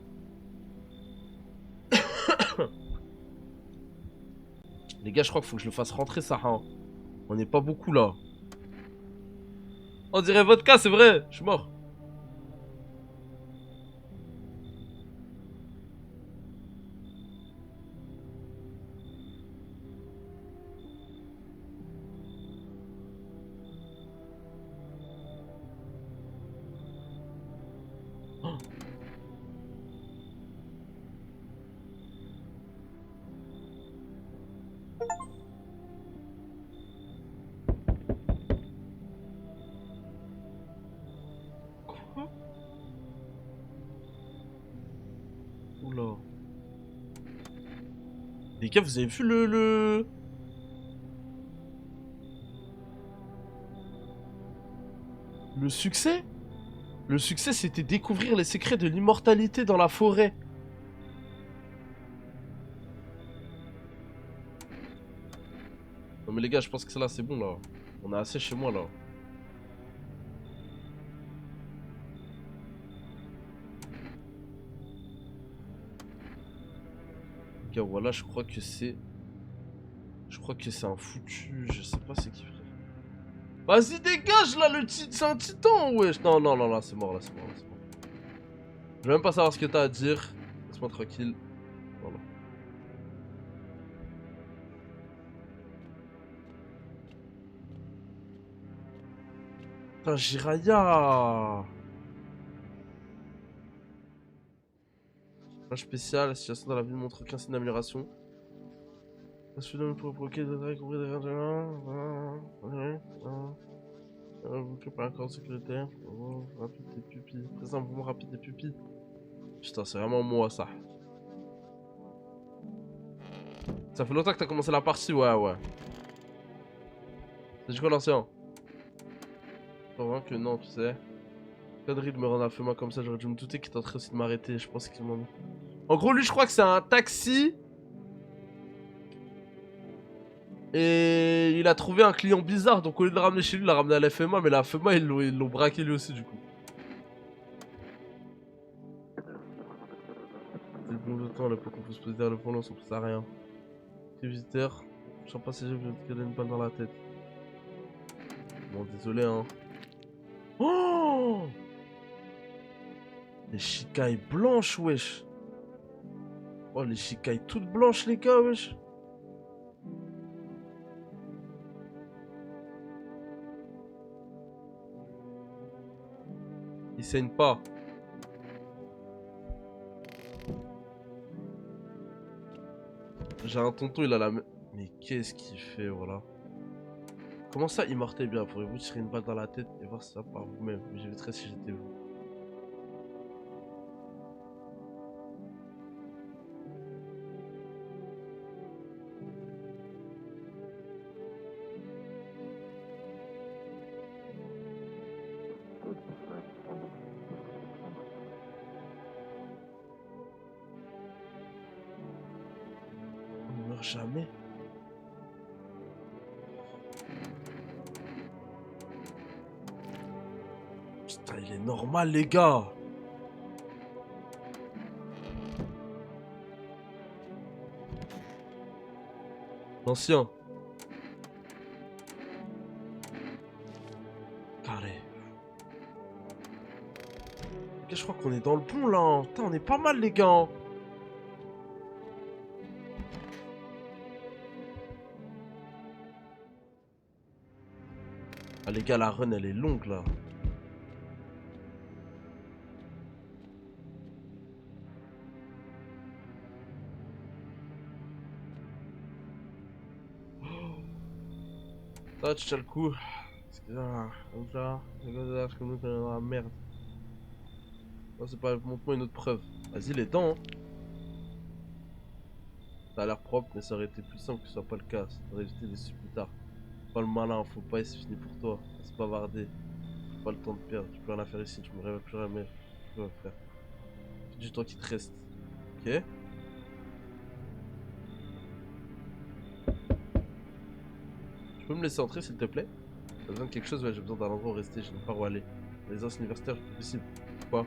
Speaker 1: Les gars, je crois qu'il faut que je le fasse rentrer ça, hein. On n'est pas beaucoup là. On dirait vodka, c'est vrai, je suis mort. Quoi? Oula. Les gars, vous avez vu le succès? Le succès, c'était découvrir les secrets de l'immortalité dans la forêt. Non mais les gars, je pense que là, c'est bon, là. On a assez chez moi, là. Les gars, voilà, je crois que c'est... Je crois que c'est un foutu... Je sais pas c'est qui, frère. Vas-y, dégage, là, le titre, c'est un titan, wesh. Non, non, non, là, c'est mort, là, c'est mort, là, c'est mort. Je veux même pas savoir ce que t'as à dire. Laisse-moi tranquille. Voilà. Putain, Jiraya. Un spécial, la situation dans la ville montre aucun signe d'amélioration. Un phénomène pour provoquer des attaques, compris des bouclé par un corps sécuritaire. Rapide des pupilles. Présent mouvement rapide des pupilles. Putain, c'est vraiment moi ça. Ça fait longtemps que t'as commencé la partie, ouais, ouais. C'est du quoi l'ancien? Pas vrai que non, tu sais. Connerie de me rendre à feu moi comme ça, j'aurais dû me douter qu'il tenterait aussi de m'arrêter. Je pense qu'il m'en. En gros, lui, je crois que c'est un taxi. Et il a trouvé un client bizarre, donc au lieu de le ramener chez lui, il l'a ramené à la FMA, mais la FMA, ils l'ont braqué lui aussi, du coup. C'est bon de temps, l'époque qu'on peut se poser derrière le pont, on s'en pousse à rien. Les visiteurs, je pas si j'ai vu tirer une balle dans la tête. Bon, désolé, hein. Oh! Les chicailles blanches, wesh. Oh, les chicailles toutes blanches, les gars, wesh. Il saigne pas. J'ai un tonton, il a la... Mais qu'est-ce qu'il fait, voilà. Comment ça, immortel bien? Pourriez-vous tirer une balle dans la tête et voir ça par vous-même? J'éviterais si j'étais vous. meurt jamais. Putain, il est normal, les gars. L'ancien. Carré. Ok, je crois qu'on est dans le bon là. Putain, on est pas mal, les gars. Ah, les gars, la run elle est longue là. Ça, tu tiens le coup. Excusez-moi. Comme ça, c'est comme nous, la merde. Non, c'est pas. Montre-moi une autre preuve. Vas-y, les dents. Hein. Ça a l'air propre, mais ça aurait été plus simple que ce soit pas le cas. Ça aurait évité des suites plus tard. Pas le malin, faut pas, c'est fini pour toi. C'est bavarder. Pas le temps de perdre. Tu peux rien à faire ici, tu me réveilles plus jamais. Tu peux faire. C'est du temps qui te reste. Ok? Tu peux me laisser entrer s'il te plaît? T'as besoin de quelque chose? Ouais, j'ai besoin d'un endroit où rester, je n'ai pas où aller. Les résidences universitaires, c'est plus possible. Quoi?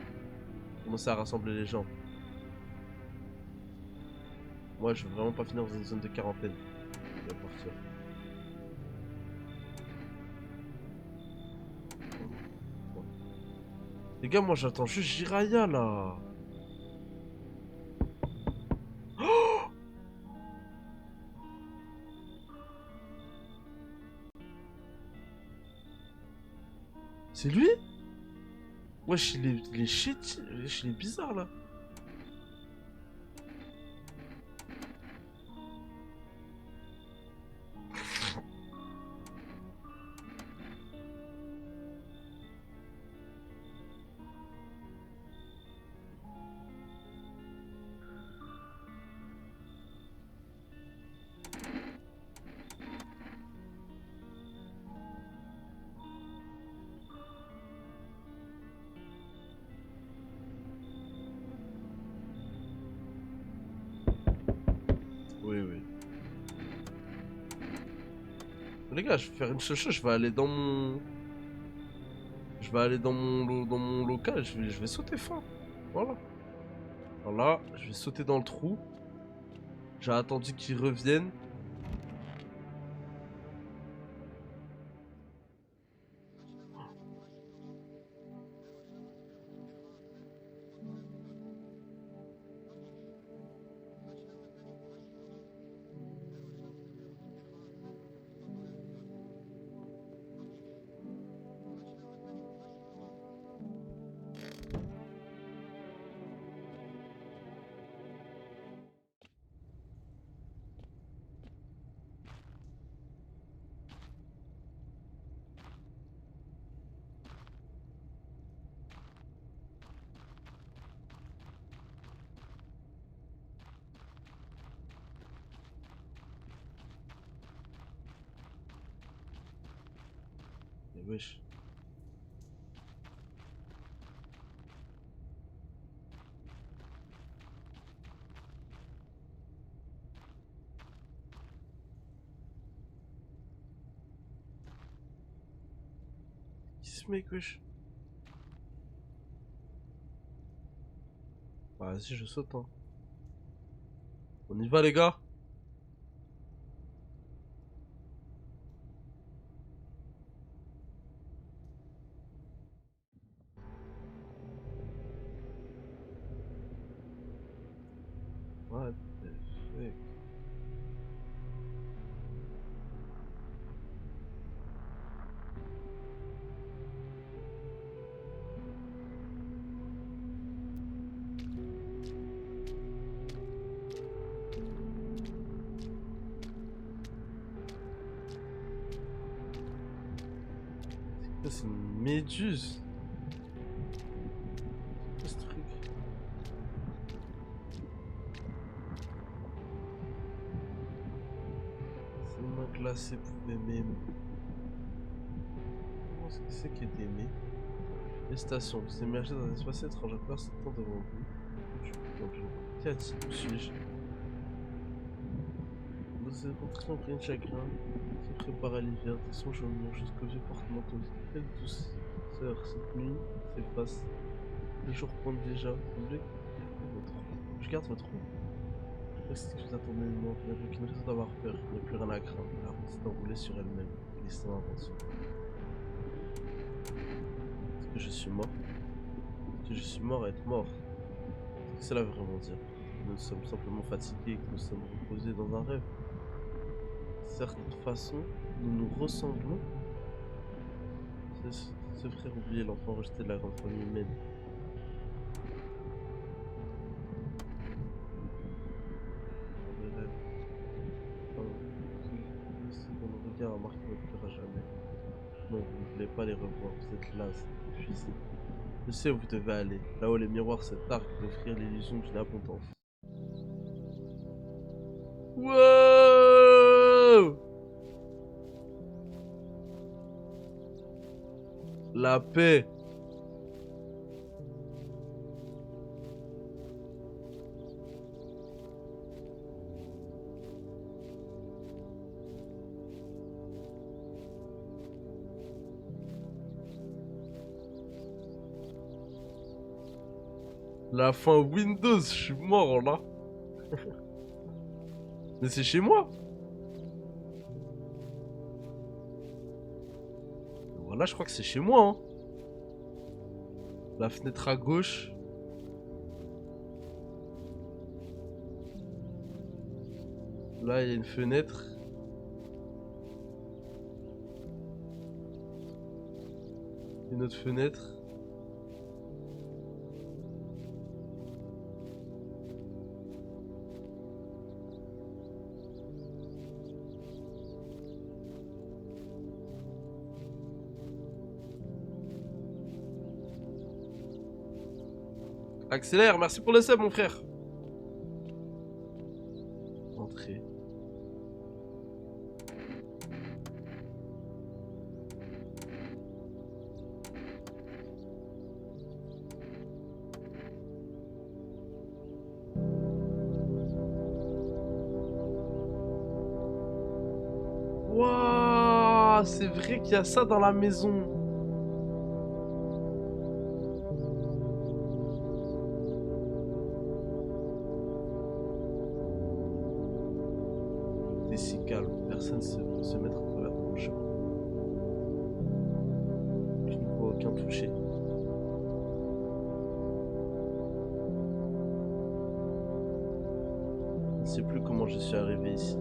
Speaker 1: Commencer à rassembler les gens. Moi, je veux vraiment pas finir dans une zone de quarantaine. Je vais partir. Bon. Les gars, moi j'attends juste Jiraya là. C'est lui? Wesh, il est shit. Wesh, il est bizarre là. Oui, oui. Les gars, je vais faire une seule chose, je vais aller dans mon... Je vais aller dans mon local, je vais sauter fin. Voilà. Voilà, je vais sauter dans le trou. J'ai attendu qu'ils reviennent. Mais wesh. Qui ce mec, wesh? Bah, vas-y, je saute, hein. On y va, les gars? What the fuck? C'est une méduse. C'est quoi ce truc? Ces mains glacées pouvaient m'aimer. Comment est-ce que c'est qui est aimé? Les stations, vous émergez dans un espace étrange, à part ce temps devant vous. Qu'y a-t-il? Où suis-je? C'est rentré en plein chagrin, se prépare à l'hiver, de son jaune jusqu'aux vieux porte-manteaux. Quelle douceur cette nuit s'efface. Le jour pointe déjà. Je garde votre roue. C'est ce que vous attendez de moi. Il n'y a aucune raison d'avoir peur. Il n'y a plus rien à craindre. La route s'est enroulée sur elle-même, glissant avant soi. Est-ce que je suis mort? Est-ce que je suis mort à être mort? Qu'est-ce que cela veut vraiment dire? Nous sommes simplement fatigués et que nous sommes reposés dans un rêve. De certaine façon, nous nous ressemblons. Ce frère oublié, l'enfant rejeté de la grande famille humaine. Dans nos regards a marqué votre cœur à jamais. Non, vous ne voulez pas les revoir, vous êtes las, épuisé. Je sais où vous devez aller, là où les miroirs se targuent d'offrir l'illusion d'une abondance. Wow! La paix. La fin Windows, je suis mort là. Mais c'est chez moi. Voilà, je crois que c'est chez moi. Hein. La fenêtre à gauche. Là, il y a une fenêtre. Une autre fenêtre. Accélère, merci pour le sub, mon frère. Entrée. Waouh, c'est vrai qu'il y a ça dans la maison. C'est si calme, personne ne peut se mettre à travers mon chemin. Je ne vois aucun toucher. Je ne sais plus comment je suis arrivé ici.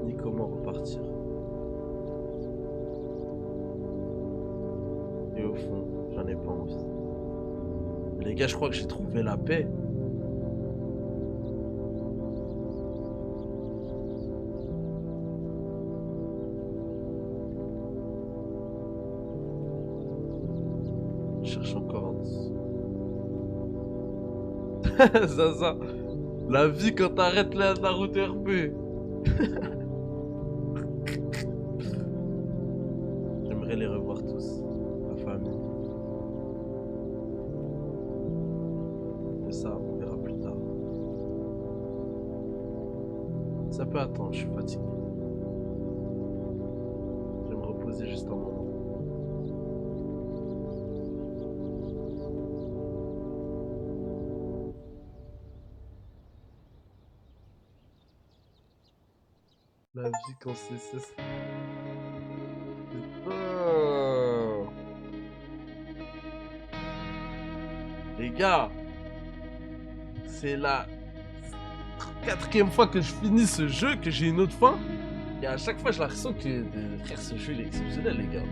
Speaker 1: Ni comment repartir. Et au fond, j'en ai pas envie. Mais les gars, je crois que j'ai trouvé la paix. Je cherche encore un dessous. Ça. La vie quand t'arrêtes la route RP. J'aimerais les revoir tous. Ma famille. Mais ça, on verra plus tard. Ça peut attendre, je suis fatigué. Je vais me reposer juste un moment. La vie quand c'est... Putain. Les gars, c'est la 4e fois que je finis ce jeu, que j'ai une autre fin. Et à chaque fois, j'ai l'impression que frère, ce jeu il est exceptionnel, les gars.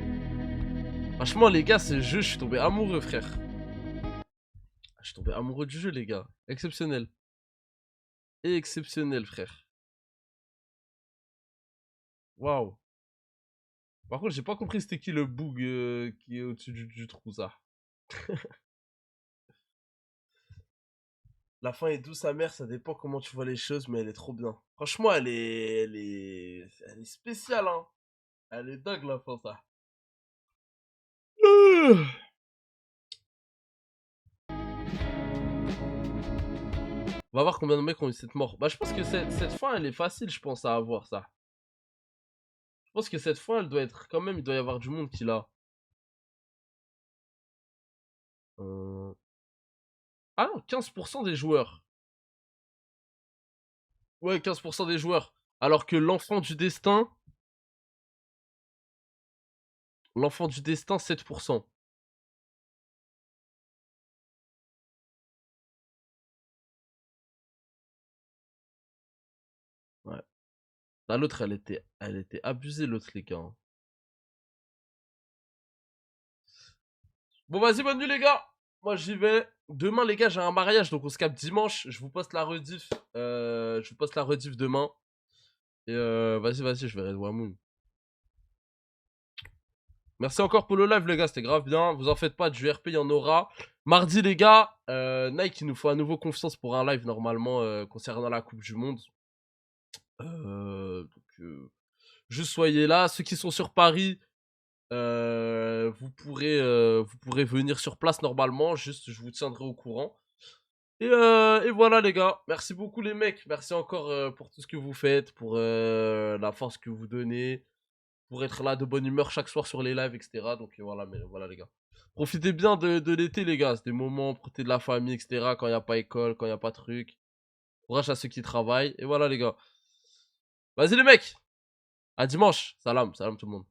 Speaker 1: Franchement, les gars, ce jeu, je suis tombé amoureux, frère. Je suis tombé amoureux du jeu, les gars. Exceptionnel. Exceptionnel, frère. Waouh. Par contre, j'ai pas compris c'était qui le bug qui est au-dessus du trou, ça. La fin est douce amère, ça dépend comment tu vois les choses, mais elle est trop bien. Franchement, elle est spéciale, hein. Elle est dingue, la fin, ça. On va voir combien de mecs ont eu cette mort. Bah, je pense que cette fin, elle est facile, je pense, à avoir, ça. Je pense que cette fin, elle doit être... Quand même, il doit y avoir du monde qui l'a. Ah non, 15% des joueurs. Ouais, 15% des joueurs. Alors que l'enfant du destin... L'enfant du destin, 7%. Ouais. Ah, l'autre, elle était abusée, l'autre, les gars, hein. Bon, vas-y, bonne nuit, les gars. Moi, j'y vais. Demain, les gars, j'ai un mariage, donc on se capte dimanche. Je vous poste la rediff. Je vous poste la rediff demain. Et vas-y, je verrai Wamoun. Merci encore pour le live, les gars, c'était grave bien. Vous en faites pas, du RP, il y en aura. Mardi, les gars, Nike, il nous faut à nouveau confiance pour un live, normalement, concernant la Coupe du Monde. Juste soyez là. Ceux qui sont sur Paris, vous pourrez venir sur place normalement. Juste, je vous tiendrai au courant. Et voilà, les gars. Merci beaucoup, les mecs. Merci encore pour tout ce que vous faites, pour la force que vous donnez, pour être là de bonne humeur chaque soir sur les lives, etc. Donc voilà, mais voilà, les gars. Profitez bien de l'été, les gars. C'est des moments, profitez de la famille, etc. Quand il n'y a pas école, quand il n'y a pas truc. Courage à ceux qui travaillent. Et voilà, les gars. Vas-y, les mecs. À dimanche. Salam, salam tout le monde.